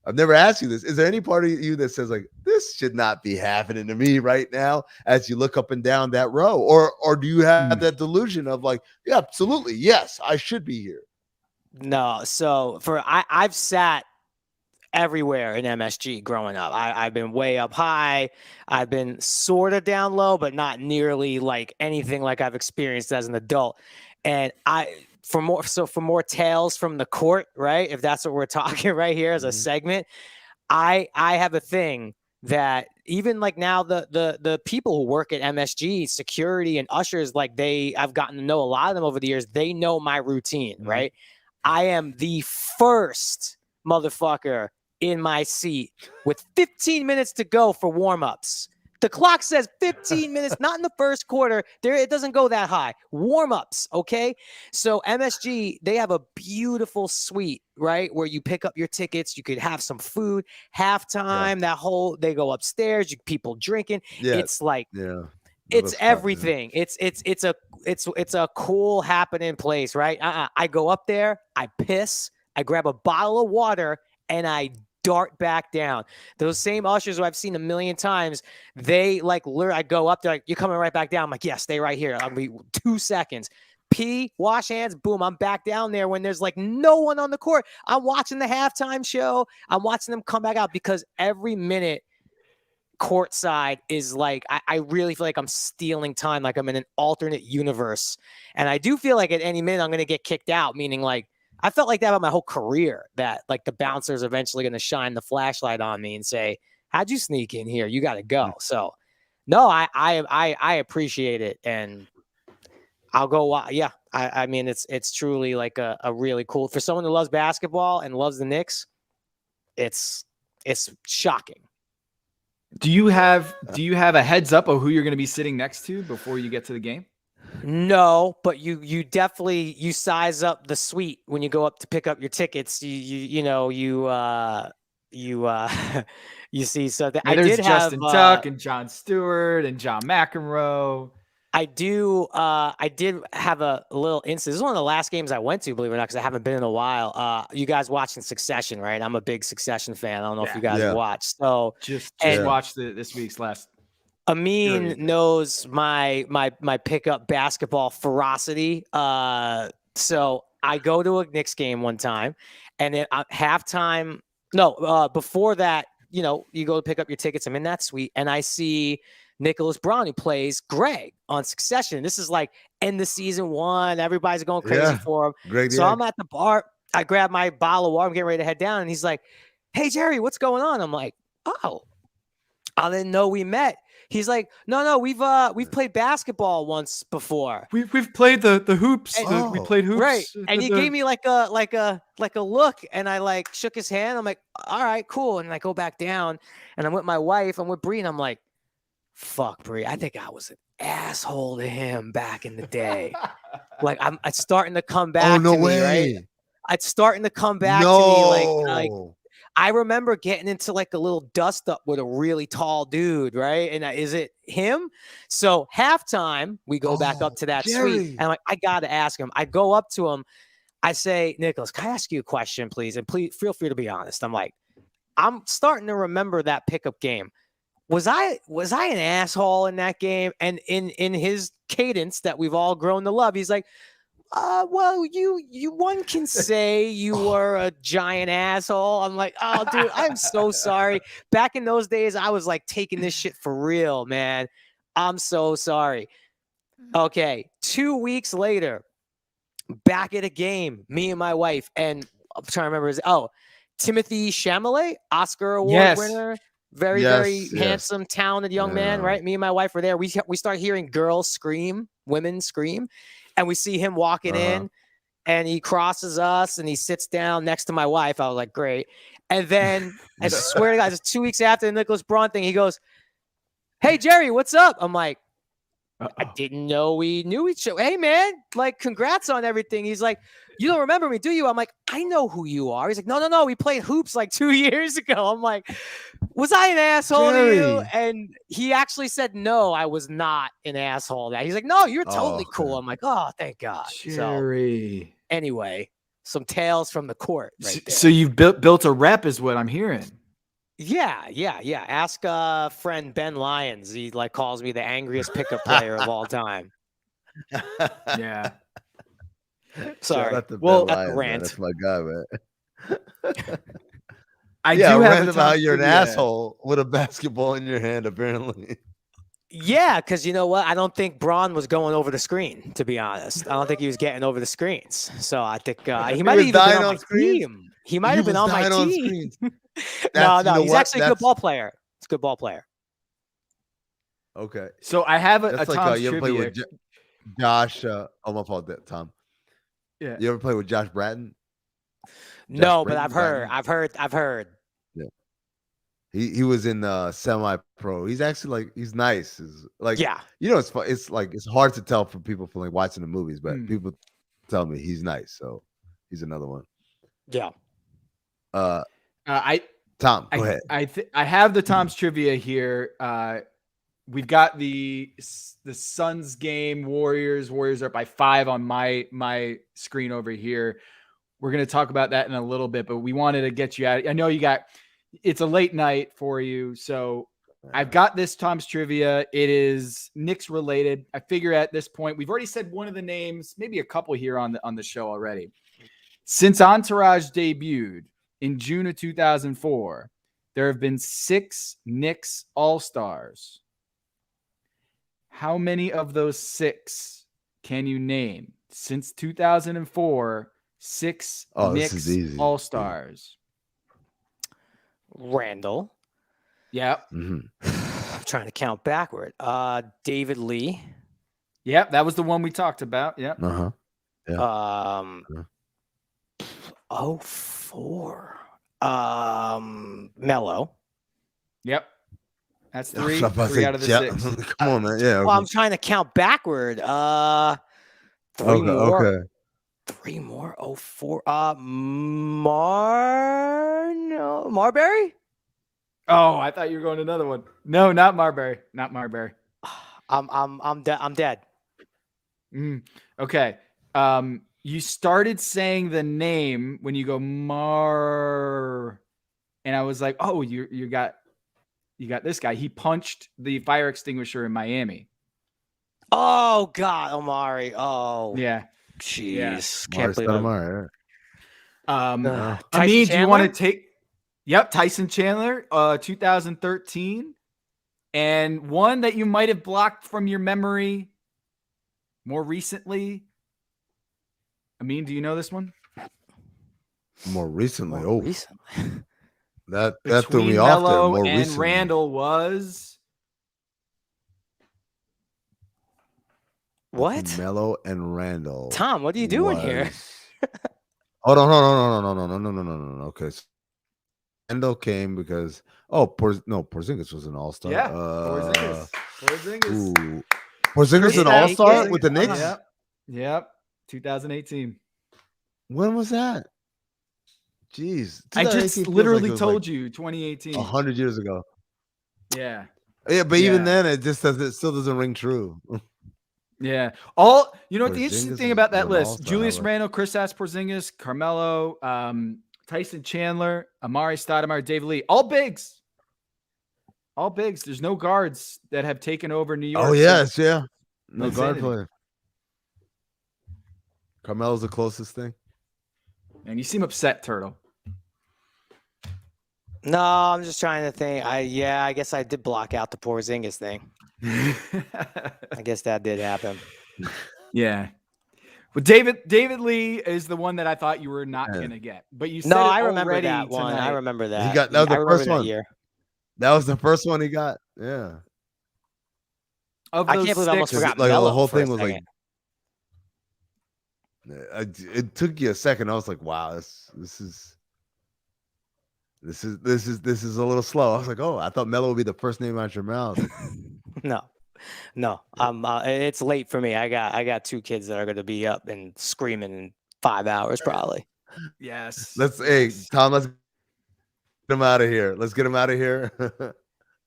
I've never asked you this. Is there any part of you that says like this should not be happening to me right now as you look up and down that row, or do you have that delusion of like, yeah, absolutely, yes, I should be here? No, so I've sat everywhere in MSG growing up. I've been way up high. I've been sort of down low, but not nearly like anything like I've experienced as an adult. And for more tales from the court, right? If that's what we're talking right here as a segment, I have a thing that even like now the people who work at MSG, security and ushers, like I've gotten to know a lot of them over the years. They know my routine, right? I am the first motherfucker in my seat with 15 minutes to go for warm-ups. The clock says 15 minutes, not in the first quarter. It doesn't go that high. Warm-ups, okay? So MSG, they have a beautiful suite, right? Where you pick up your tickets, you could have some food, halftime, they go upstairs, people drinking. It's like it's everything. It's a cool happening place, right? I go up there, I piss, I grab a bottle of water, and I dart back down. Those same ushers who I've seen a million times, they like literally, I go up there, like, you're coming right back down. I'm like, yeah, stay right here. I'll be 2 seconds. Pee, wash hands, boom, I'm back down there when there's like no one on the court. I'm watching the halftime show. I'm watching them come back out because every minute courtside is like, I really feel like I'm stealing time, like I'm in an alternate universe. And I do feel like at any minute I'm going to get kicked out, meaning like, I felt like that about my whole career, that like the bouncer's eventually going to shine the flashlight on me and say, how'd you sneak in here? You got to go. So no, I appreciate it. And I'll go. Yeah. I mean, it's truly like a really cool, for someone who loves basketball and loves the Knicks. It's shocking. Do you have a heads up of who you're going to be sitting next to before you get to the game? No, but you definitely, you size up the suite when you go up to pick up your tickets. You see. So I did have Justin Tuck and John Stewart and John McEnroe. I did have a little instance. This is one of the last games I went to, believe it or not, because I haven't been in a while. You guys watching Succession, right? I'm a big Succession fan. I don't know if you guys watched. So just watched this week's last. Amin knows my pickup basketball ferocity. So I go to a Knicks game one time, and then halftime. No, before that, you go to pick up your tickets. I'm in that suite, and I see Nicholas Braun, who plays Greg on Succession. This is like end of season 1. Everybody's going crazy for him. Greg, so I'm at the bar. I grab my bottle of water. I'm getting ready to head down, and he's like, "Hey Jerry, what's going on?" I'm like, "Oh, I didn't know we met." He's like, no, we've played basketball once before. We've played the hoops. We played hoops, right? And he gave me like a look, and I like shook his hand. I'm like, all right, cool. And I go back down, and I'm with my wife. I'm with Bree, and I'm like, fuck, Bree, I think I was an asshole to him back in the day. Like it's starting to come back. Oh, no to way. me, right? It's starting to come back to me, like I remember getting into like a little dust up with a really tall dude, right? And is it him? So halftime, we go back up to that suite, Jerry. and like I gotta ask him. I go up to him. I say, Nicholas, can I ask you a question, please? And please feel free to be honest. I'm like, I'm starting to remember that pickup game. Was I an asshole in that game? And in his cadence that we've all grown to love, he's like, well, you one can say you were a giant asshole. I'm like, oh, dude, I'm so sorry. Back in those days, I was like taking this shit for real, man. I'm so sorry. Okay, 2 weeks later, back at a game, me and my wife, and I'm trying to remember Timothy Chalamet, Oscar Award winner. Very, very handsome, talented young man, right? Me and my wife were there. We start hearing girls scream, women scream, and we see him walking in, and he crosses us, and he sits down next to my wife. I was like, great. And then, I swear to God, it's 2 weeks after the Nicholas Braun thing, he goes, hey, Jerry, what's up? I'm like, I didn't know we knew each other. Hey, man, like, congrats on everything. He's like, you don't remember me, do you? I'm like, I know who you are. He's like, no. We played hoops like 2 years ago. I'm like, was I an asshole to you? And he actually said, no, I was not an asshole. He's like, no, you're totally cool. I'm like, oh, thank God. Jerry. So, anyway, some tales from the court. Right there. So you've built a rep is what I'm hearing. Yeah. Ask friend Ben Lyons. He like calls me the angriest pickup player of all time. Yeah. Sorry. Well, that's a rant. That's my guy, man. I do have about how you're an asshole with a basketball in your hand, apparently. Yeah, because you know what? I don't think Braun was going over the screen, to be honest. I don't think he was getting over the screens. So I think he might have even been on my team. He might have been on my team. No, he's actually a good ball player. He's a good ball player. Okay. So I have a That's like Tom's you ever play with Josh. My fault, Tom. Yeah. You ever play with Josh Bratton? No, but I've heard. Yeah. He was in semi-pro. He's actually he's nice. It's fun. It's hard to tell from people from watching the movies, but people tell me he's nice. So he's another one. Yeah. Tom, go ahead. I have the Tom's trivia here. We've got the Suns game. Warriors are up by 5 on my screen over here. We're going to talk about that in a little bit, but we wanted to get you out. I know it's a late night for you. So I've got this Tom's trivia. It is Knicks related. I figure at this point, we've already said one of the names, maybe a couple here on the show already. Since Entourage debuted in June of 2004, there have been 6 Knicks All-Stars. How many of those 6 can you name? Since 2004, 6 Knicks All-Stars. Randall. Yep. I'm trying to count backward. David Lee. Yep, that was the one we talked about. Yep. Yeah. 04. Mello. Yep. That's 3 out of the 6. Come on, man. Yeah. Well, I'm trying to count backward. 3 more. Okay. 3 more. 04. Marbury? Oh, I thought you were going to another one. No, not Marbury. Not Marbury. I'm dead. Okay. You started saying the name when you go Mar, and I was like, oh, you got this guy. He punched the fire extinguisher in Miami. Oh God, Omari. Oh yeah. Jeez. Yeah. Can't believe Omari. I mean, do you want to take? Yep, Tyson Chandler, 2013, and one that you might have blocked from your memory more recently. I mean, do you know this one? More recently. Recently. That threw me off there. More and recently. Randall was what? Melo and Randall. Tom, what are you doing here? Hold on. No. Okay. So Randall came because Porzingis was an all-star. Yeah. Porzingis. Ooh. Porzingis an all-star with the Knicks? Yep. 2018. When was that? Jeez, I just 2018 feels literally it was told you 2018. 100 years ago. Yeah. Yeah, but even Yeah. then, it still doesn't ring true. Yeah. All you know what the interesting Porzingis thing is about that an list: all-star, Julius however. Randle, Kristaps Porzingis, Carmelo, Tyson Chandler, Amari Stoudemire, David Lee, all bigs. All bigs. There's no guards that have taken over New York. Oh yes, So yeah. No that's guard insanity. player. Carmelo's the closest thing. And you seem upset, Turtle. No, I'm just trying to think. I guess I did block out the Porzingis thing. I guess that did happen. Yeah. But David Lee is the one that I thought you were not going to get. But you said No, it I remember already that one. tonight. I remember that. He got that was I the remember first that one. year. That was the first one he got. Yeah. Of I those can't believe I almost six, forgot Like the Melo whole for a thing was like second. it took you a second. I was like, wow, this is a little slow. I was like, oh, I thought Melo would be the first name out your mouth. No. It's late for me. I got 2 kids that are going to be up and screaming in 5 hours probably. yes. Hey, Tom, let's get him out of here. Let's get him out of here.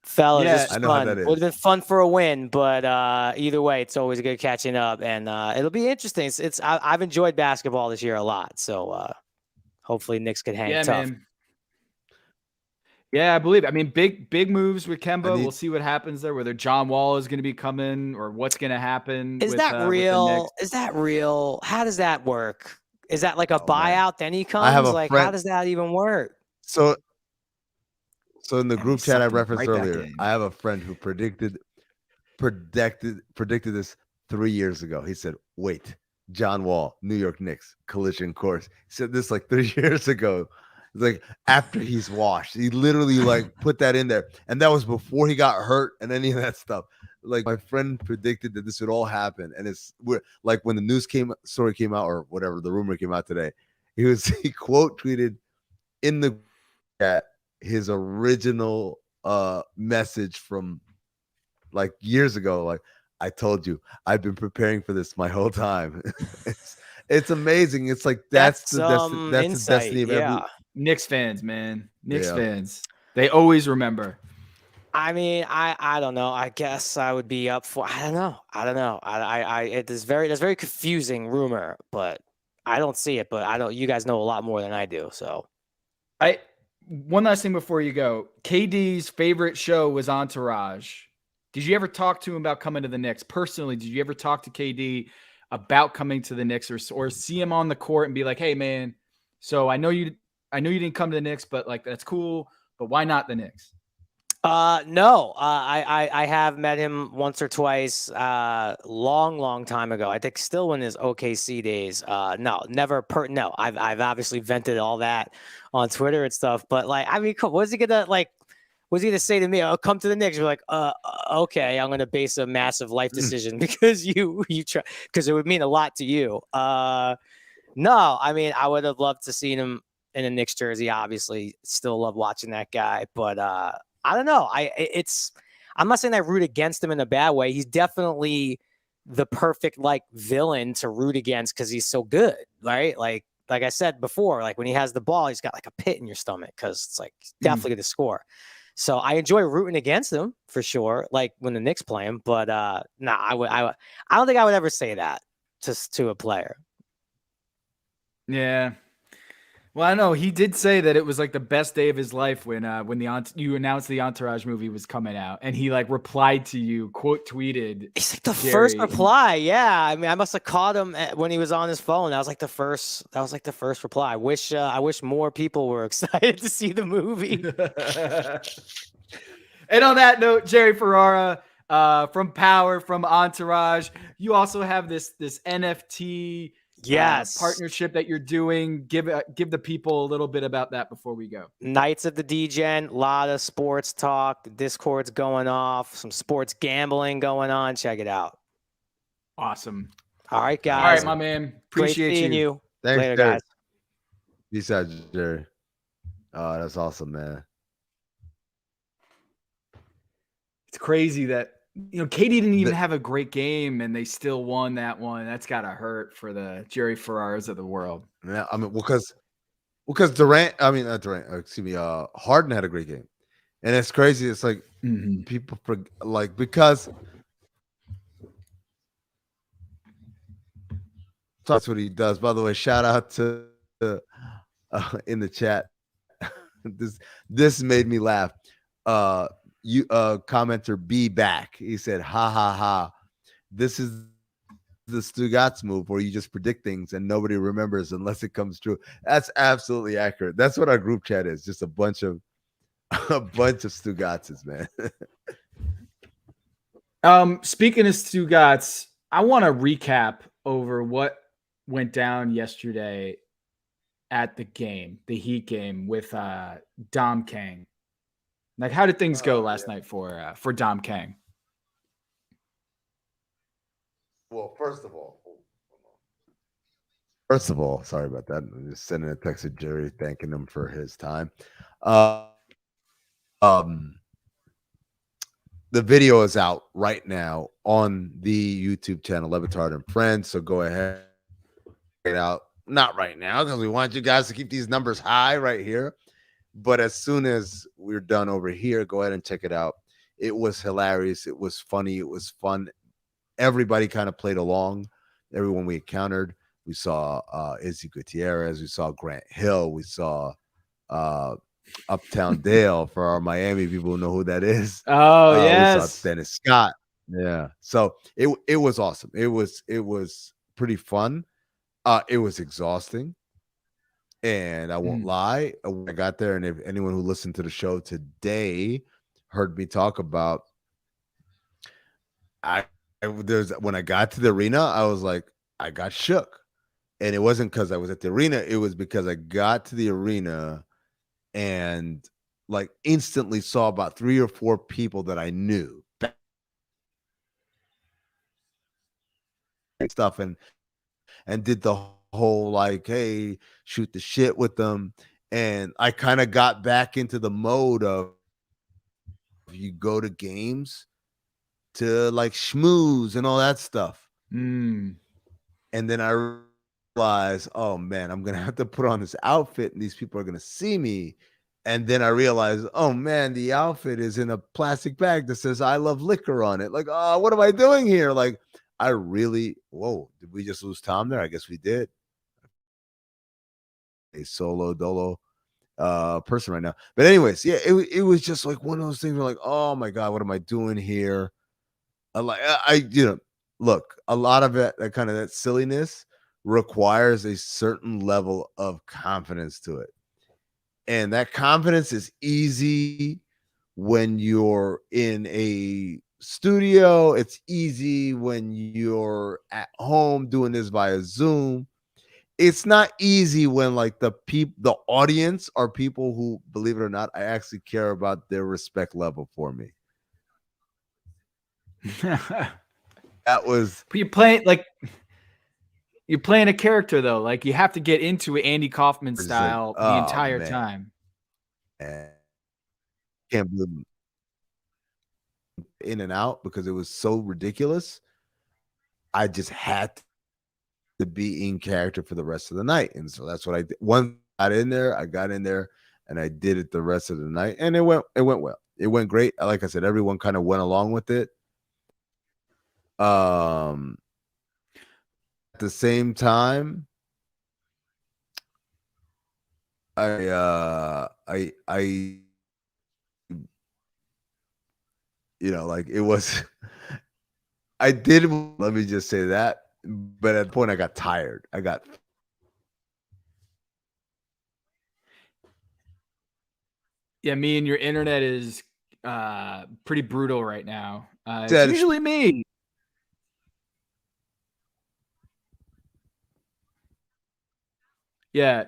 Fellas, Yeah, this was I know how fun. that is. Would have been fun for a win, but either way, it's always good catching up, and it'll be interesting. I've enjoyed basketball this year a lot, so hopefully Knicks could hang tough. Man. Yeah, I believe. I mean, big moves with Kemba. We'll see what happens there. Whether John Wall is going to be coming or what's going to happen. Is that real? Is that real? How does that work? Is that like a buyout? Then he comes. I have a like, friend. how does that even work? So in the group chat I sucked him referenced right back earlier, in. I have a friend who predicted this 3 years ago. He said, "Wait, John Wall, New York Knicks collision course." He said this like 3 years ago. It's like after he's washed, he literally like put that in there, and that was before he got hurt and any of that stuff. Like my friend predicted that this would all happen, and we're like when the story came out or whatever the rumor came out today, he quote tweeted in the chat his original message from like years ago, like, "I told you, I've been preparing for this my whole time." it's amazing. It's like that's the destiny of every Knicks fans, man. Knicks fans. They always remember. I mean, I don't know. I guess I would be up for. I don't know. It is very confusing rumor, but I don't see it. But I don't. You guys know a lot more than I do. So, one last thing before you go. KD's favorite show was Entourage. Did you ever talk to him about coming to the Knicks personally? Did you ever talk to KD about coming to the Knicks or see him on the court and be like, "Hey, man, so I know you didn't come to the Knicks, but like that's cool. But why not the Knicks?" No, I have met him once or twice, long time ago. I think still in his OKC days. No, never. No, I've obviously vented all that on Twitter and stuff. But like, I mean, was he gonna say to me, "I'll come to the Knicks"? You're like, okay, I'm gonna base a massive life decision because you try because it would mean a lot to you. No, I mean, I would have loved to see him in a Knicks jersey. Obviously, still love watching that guy, but I don't know. I'm not saying I root against him in a bad way. He's definitely the perfect like villain to root against because he's so good, right? Like I said before, like when he has the ball, he's got like a pit in your stomach because it's like he's definitely going to score. So I enjoy rooting against him for sure, like when the Knicks play him. But I don't think I would ever say that to a player. Yeah. Well, I know he did say that it was like the best day of his life when you announced the Entourage movie was coming out, and he like replied to you, quote tweeted. It's like the first reply. Yeah, I mean, I must have caught him when he was on his phone. That was like the first reply. I wish more people were excited to see the movie. And on that note, Jerry Ferrara from Power, from Entourage, you also have this NFT. Yes. Partnership that you're doing. Give the people a little bit about that before we go. Nights of the DGen, a lot of sports talk. The Discord's going off. Some sports gambling going on. Check it out. Awesome. All right, guys. All right, my man. Appreciate Great seeing you. Thanks, later, Jerry. guys. Peace out, Jerry. Oh, that's awesome, man. It's crazy that KD didn't even have a great game and they still won that one. That's gotta hurt for the Jerry Ferraras of the world. Yeah, I mean, because because not Durant, excuse me, Harden had a great game. And it's crazy. It's like people like because that's what he does. By the way, shout out to in the chat. this this made me laugh. You commenter be back. He said, "Ha ha ha! This is the Stugatz move where you just predict things and nobody remembers unless it comes true." That's absolutely accurate. That's what our group chat is. Just a bunch of Stugatzes, man. Speaking of Stugatz, I want to recap over what went down yesterday at the game, the Heat game with Dom Kang. Like, how did things go last night for Dom Kang? Well, first of all, sorry about that. I'm just sending a text to Jerry thanking him for his time. The video is out right now on the YouTube channel Batard and Friends. So go ahead, check it out. Not right now because we want you guys to keep these numbers high right here. But as soon as we're done over here, go ahead and check it out. It was hilarious. It was funny. It was fun. Everybody kind of played along. Everyone we encountered. We saw Izzy Gutierrez. We saw Grant Hill. We saw Uptown Dale for our Miami people who know who that is. Oh, yes. We saw Dennis Scott. Yeah. So it was awesome. It was pretty fun. It was exhausting. And I won't lie, when I got there, and if anyone who listened to the show today heard me talk about, when I got to the arena, I was like, I got shook. And it wasn't because I was at the arena. It was because I got to the arena and like instantly saw about 3 or 4 people that I knew. Stuff and did the whole like, hey, shoot the shit with them. And I kind of got back into the mode of you go to games to like schmooze and all that stuff. And then I realized, oh man, I'm gonna have to put on this outfit and these people are gonna see me. And then I realized, oh man, the outfit is in a plastic bag that says I love liquor on it. Like, oh, what am I doing here? Like, whoa, did we just lose Tom there? I guess we did. A solo dolo person right now. But anyways, yeah, it was just like one of those things where like, oh my God, what am I doing here? Look, a lot of it, that kind of that silliness requires a certain level of confidence to it. And that confidence is easy when you're in a studio. It's easy when you're at home doing this via Zoom. It's not easy when like the audience are people who, believe it or not, I actually care about their respect level for me. That was, but you're playing a character though. Like you have to get into Andy Kaufman style the entire time. Can't believe in and out because it was so ridiculous. I just had to be in character for the rest of the night. And so that's what I did. Once I got in there and I did it the rest of the night. And it went well. It went great. Like I said, everyone kind of went along with it. At the same time, I like it was I did, let me just say that, but at the point I got tired. Yeah, me and your internet is pretty brutal right now. It's usually me. Yeah,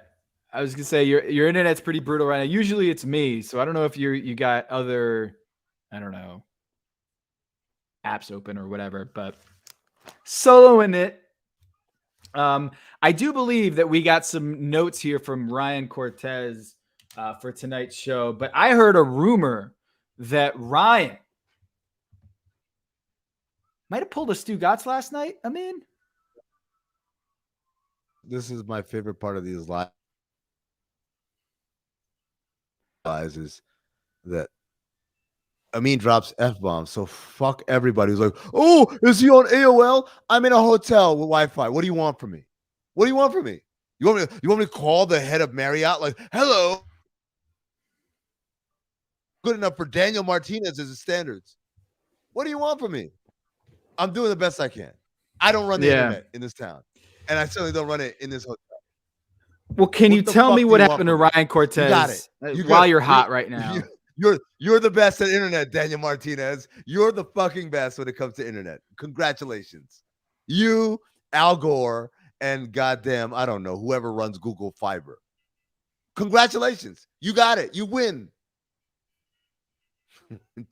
I was gonna say your internet's pretty brutal right now. Usually it's me, so I don't know if you got other, I don't know, apps open or whatever, but soloing it. I do believe that we got some notes here from Ryan Cortez for tonight's show, but I heard a rumor that Ryan might have pulled a Stugatz last night. I mean, this is my favorite part of these live. realizes that Amin drops F-bombs. So fuck everybody who's like, oh, is he on AOL? I'm in a hotel with Wi-Fi. What do you want from me? What do you want from me? You want me to call the head of Marriott like, hello? Good enough for Daniel Martinez's standards. What do you want from me? I'm doing the best I can. I don't run the internet in this town. And I certainly don't run it in this hotel. Well, can you tell me what happened to Ryan Cortez You got it. while you're hot right now? You're the best at internet, Daniel Martinez. You're the fucking best when it comes to internet. Congratulations. You, Al Gore, and goddamn, I don't know, whoever runs Google Fiber. Congratulations. You got it. You win.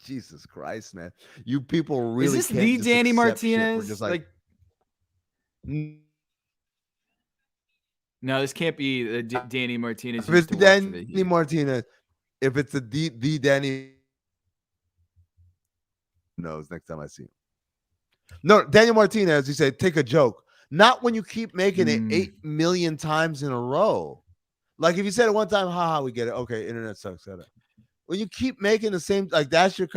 Jesus Christ, man. You people really Is this can't the just Danny accept shit. We're Martinez? just like no, this can't be the Danny Martinez. if it's Danny Martinez, if it's the Danny knows next time I see him. No, Daniel Martinez, you say, take a joke. Not when you keep making it 8 million times in a row. Like if you said it one time, haha, we get it. Okay, internet sucks. When you keep making the same, like that's your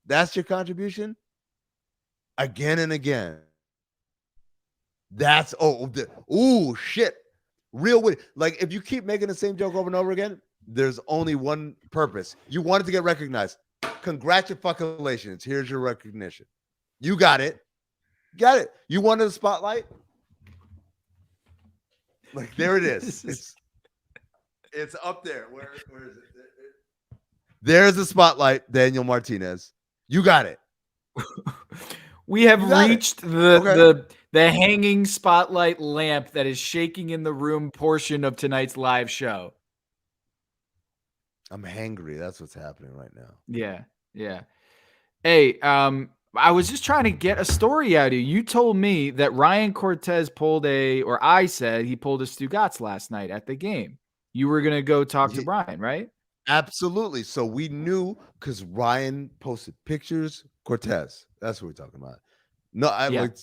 that's your contribution again and again. That's shit. Real witty. Like if you keep making the same joke over and over again, there's only one purpose. You wanted to get recognized. Congratulations. Here's your recognition. You got it. Got it. You wanted a spotlight? Like there it is. It's up there. Where is it? There's the spotlight, Daniel Martinez. You got it. We have reached the hanging spotlight lamp that is shaking in the room portion of tonight's live show. I'm hangry. That's what's happening right now. Yeah. Hey, I was just trying to get a story out of you. You told me that Ryan Cortez I said he pulled a Stugatz last night at the game. You were going to go talk to Ryan, right? Absolutely. So we knew because Ryan posted pictures. Cortez. That's what we're talking about. No, like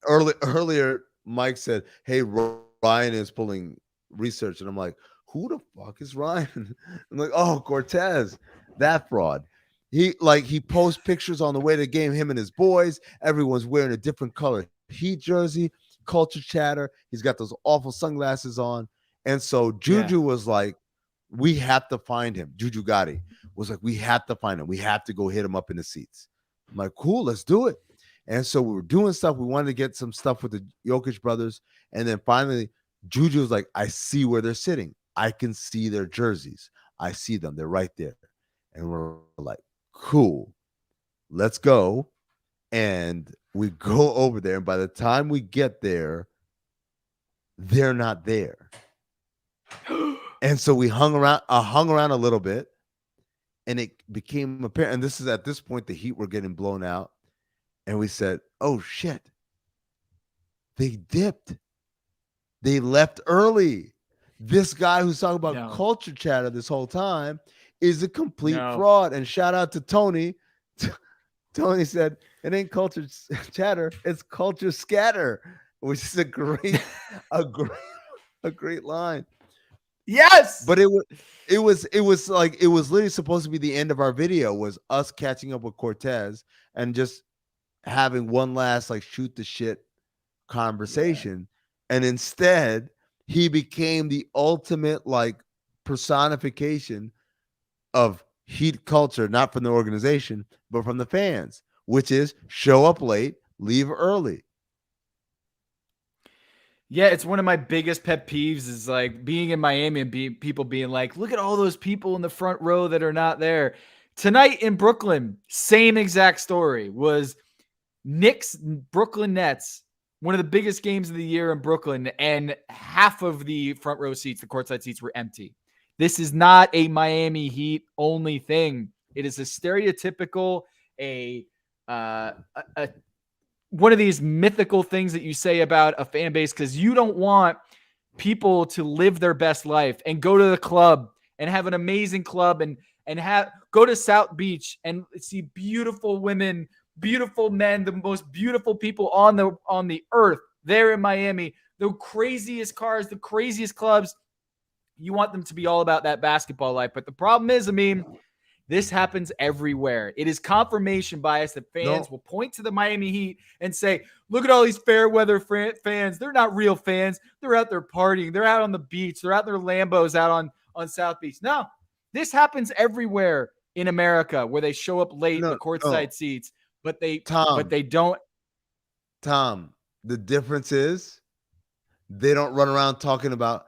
earlier, Mike said, hey, Ryan is pulling research. And I'm like, who the fuck is Ryan? I'm like, oh, Cortez, that fraud. He posts pictures on the way to the game, him and his boys. Everyone's wearing a different color Heat jersey, culture chatter. He's got those awful sunglasses on. And so Juju was like, we have to find him. Juju Gotti was like, we have to find him. We have to go hit him up in the seats. I'm like, cool, let's do it. And so we were doing stuff. We wanted to get some stuff with the Jokic brothers. And then finally, Juju was like, I see where they're sitting. I can see their jerseys. I see them. They're right there. And we're like, cool, let's go. And we go over there. And by the time we get there, they're not there. And so we hung around a little bit. And it became apparent, and this is at this point, the Heat were getting blown out. And we said, oh, shit. They dipped. They left early. This guy who's talking about culture chatter this whole time is a complete fraud. And shout out to Tony. Tony said, it ain't culture chatter, it's culture scatter, which is a great line. Yes, but it was literally supposed to be the end of our video, was us catching up with Cortez and just having one last shoot the shit conversation. And instead he became the ultimate personification of Heat culture, not from the organization but from the fans, which is show up late, leave early. Yeah, it's one of my biggest pet peeves is being in Miami and people being like, look at all those people in the front row that are not there. Tonight in Brooklyn, same exact story was Knicks, Brooklyn Nets, one of the biggest games of the year in Brooklyn, and half of the front row seats, the courtside seats, were empty. This is not a Miami Heat only thing. It is a stereotypical, one of these mythical things that you say about a fan base because you don't want people to live their best life and go to the club and have an amazing club and go to South Beach and see beautiful women, beautiful men, the most beautiful people on the earth there in Miami, the craziest cars, the craziest clubs, You want them to be all about that basketball life. But the problem is, I mean, this happens everywhere. It is confirmation bias that fans will point to the Miami Heat and say, look at all these fair weather fans. They're not real fans. They're out there partying. They're out on the beach. They're out in their Lambos out on South Beach. No, this happens everywhere in America where they show up late, the courtside seats, but they don't. Tom, the difference is they don't run around talking about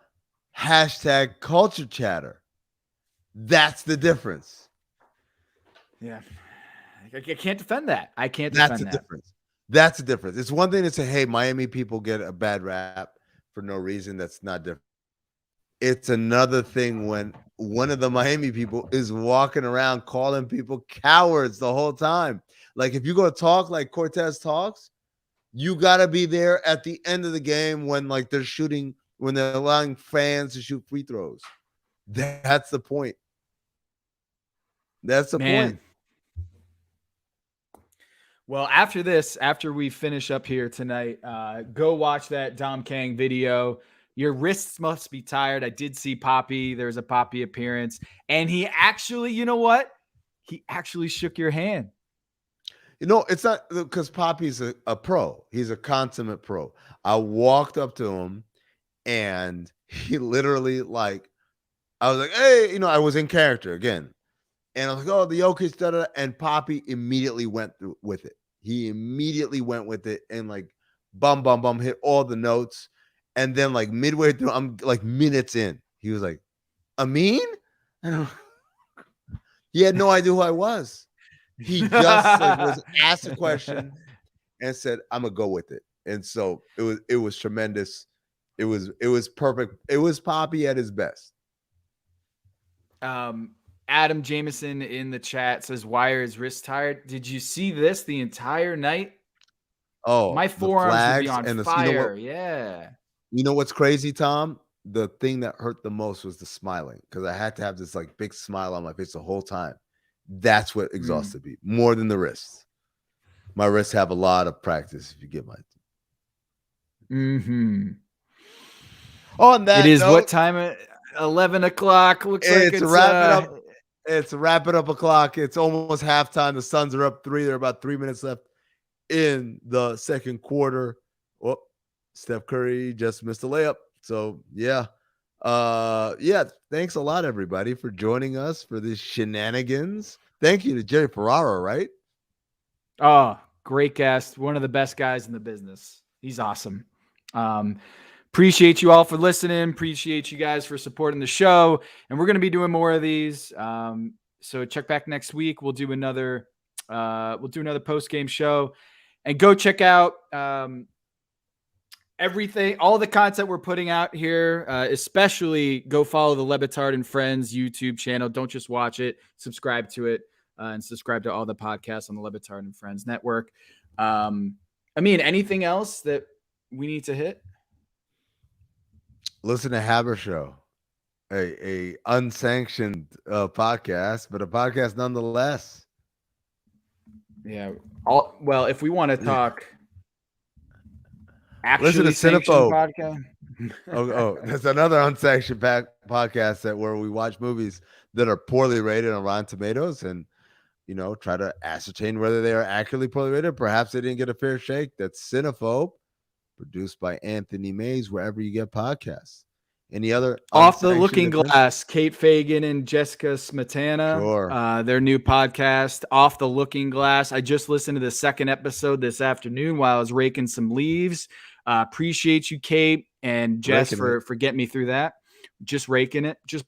hashtag culture chatter. That's the difference. Yeah, I can't defend that. I can't defend that. Difference. That's the difference. It's one thing to say, hey, Miami people get a bad rap for no reason. That's not different. It's another thing when one of the Miami people is walking around calling people cowards the whole time. Like, if you go talk like Cortez talks, you got to be there at the end of the game when, like, they're shooting, when they're allowing fans to shoot free throws. That's the point. That's the point. Well, after we finish up here tonight, go watch that Dom Kang video. Your wrists must be tired. I did see Poppy. There's a Poppy appearance. And he actually, you know what? He actually shook your hand. You know, it's not because Poppy's a pro. He's a consummate pro. I walked up to him and he literally, like, I was like, hey, you know, I was in character again. And I was like, oh, the Jokic, da-da-da. And Poppy immediately went through with it. He immediately went with it and, like, bum, hit all the notes. And then, like, midway through, I'm like minutes in, he was like, Amin? He had no idea who I was. He just was asked a question and said, I'm going to go with it. And so it was tremendous. It was perfect. It was Poppy at his best. Adam Jameson in the chat says, why are his wrists tired? Did you see this the entire night? Oh, my forearms would be on fire. You know what's crazy, Tom? The thing that hurt the most was the smiling, because I had to have this, like, big smile on my face the whole time. That's what exhausted me more than the wrists. My wrists have a lot of practice, if you get my. On that, it is note, what time? 11 o'clock. Looks like it's wrapping up. It's wrapping up o'clock. It's almost halftime. The Suns are up 3. There are about 3 minutes left in the second quarter. Oh, Steph Curry just missed a layup. So yeah. Thanks a lot, everybody, for joining us for this shenanigans. Thank you to Jerry Ferraro, right? Oh, great guest. One of the best guys in the business. He's awesome. Appreciate you all for listening. Appreciate you guys for supporting the show. And we're going to be doing more of these. So check back next week. We'll do another post-game show, and go check out everything, all the content we're putting out here. Especially go follow the Batard and Friends YouTube channel. Don't just watch it, subscribe to it, and subscribe to all the podcasts on the Batard and Friends network. I mean, anything else that we need to hit? Listen to Haberstroh, a unsanctioned podcast, but a podcast nonetheless. Yeah. Well, if we want to talk, listen to Cinephobe podcast. oh, that's another unsanctioned podcast where we watch movies that are poorly rated on Rotten Tomatoes and, you know, try to ascertain whether they are accurately poorly rated. Perhaps they didn't get a fair shake. That's Cinephobe, produced by Anthony Mays, wherever you get podcasts. Any other Off the Looking Glass, Kate Fagan and Jessica Smetana, sure. Their new podcast, Off the Looking Glass. I just listened to the second episode this afternoon while I was raking some leaves. Appreciate you, Kate and Jess, for getting me through that. Just raking it, just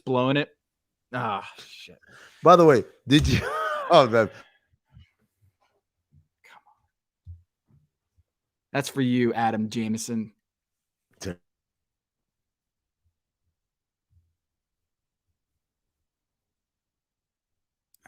blowing it. Ah, shit. By the way, did you? Oh, man. Come on. That's for you, Adam Jameson.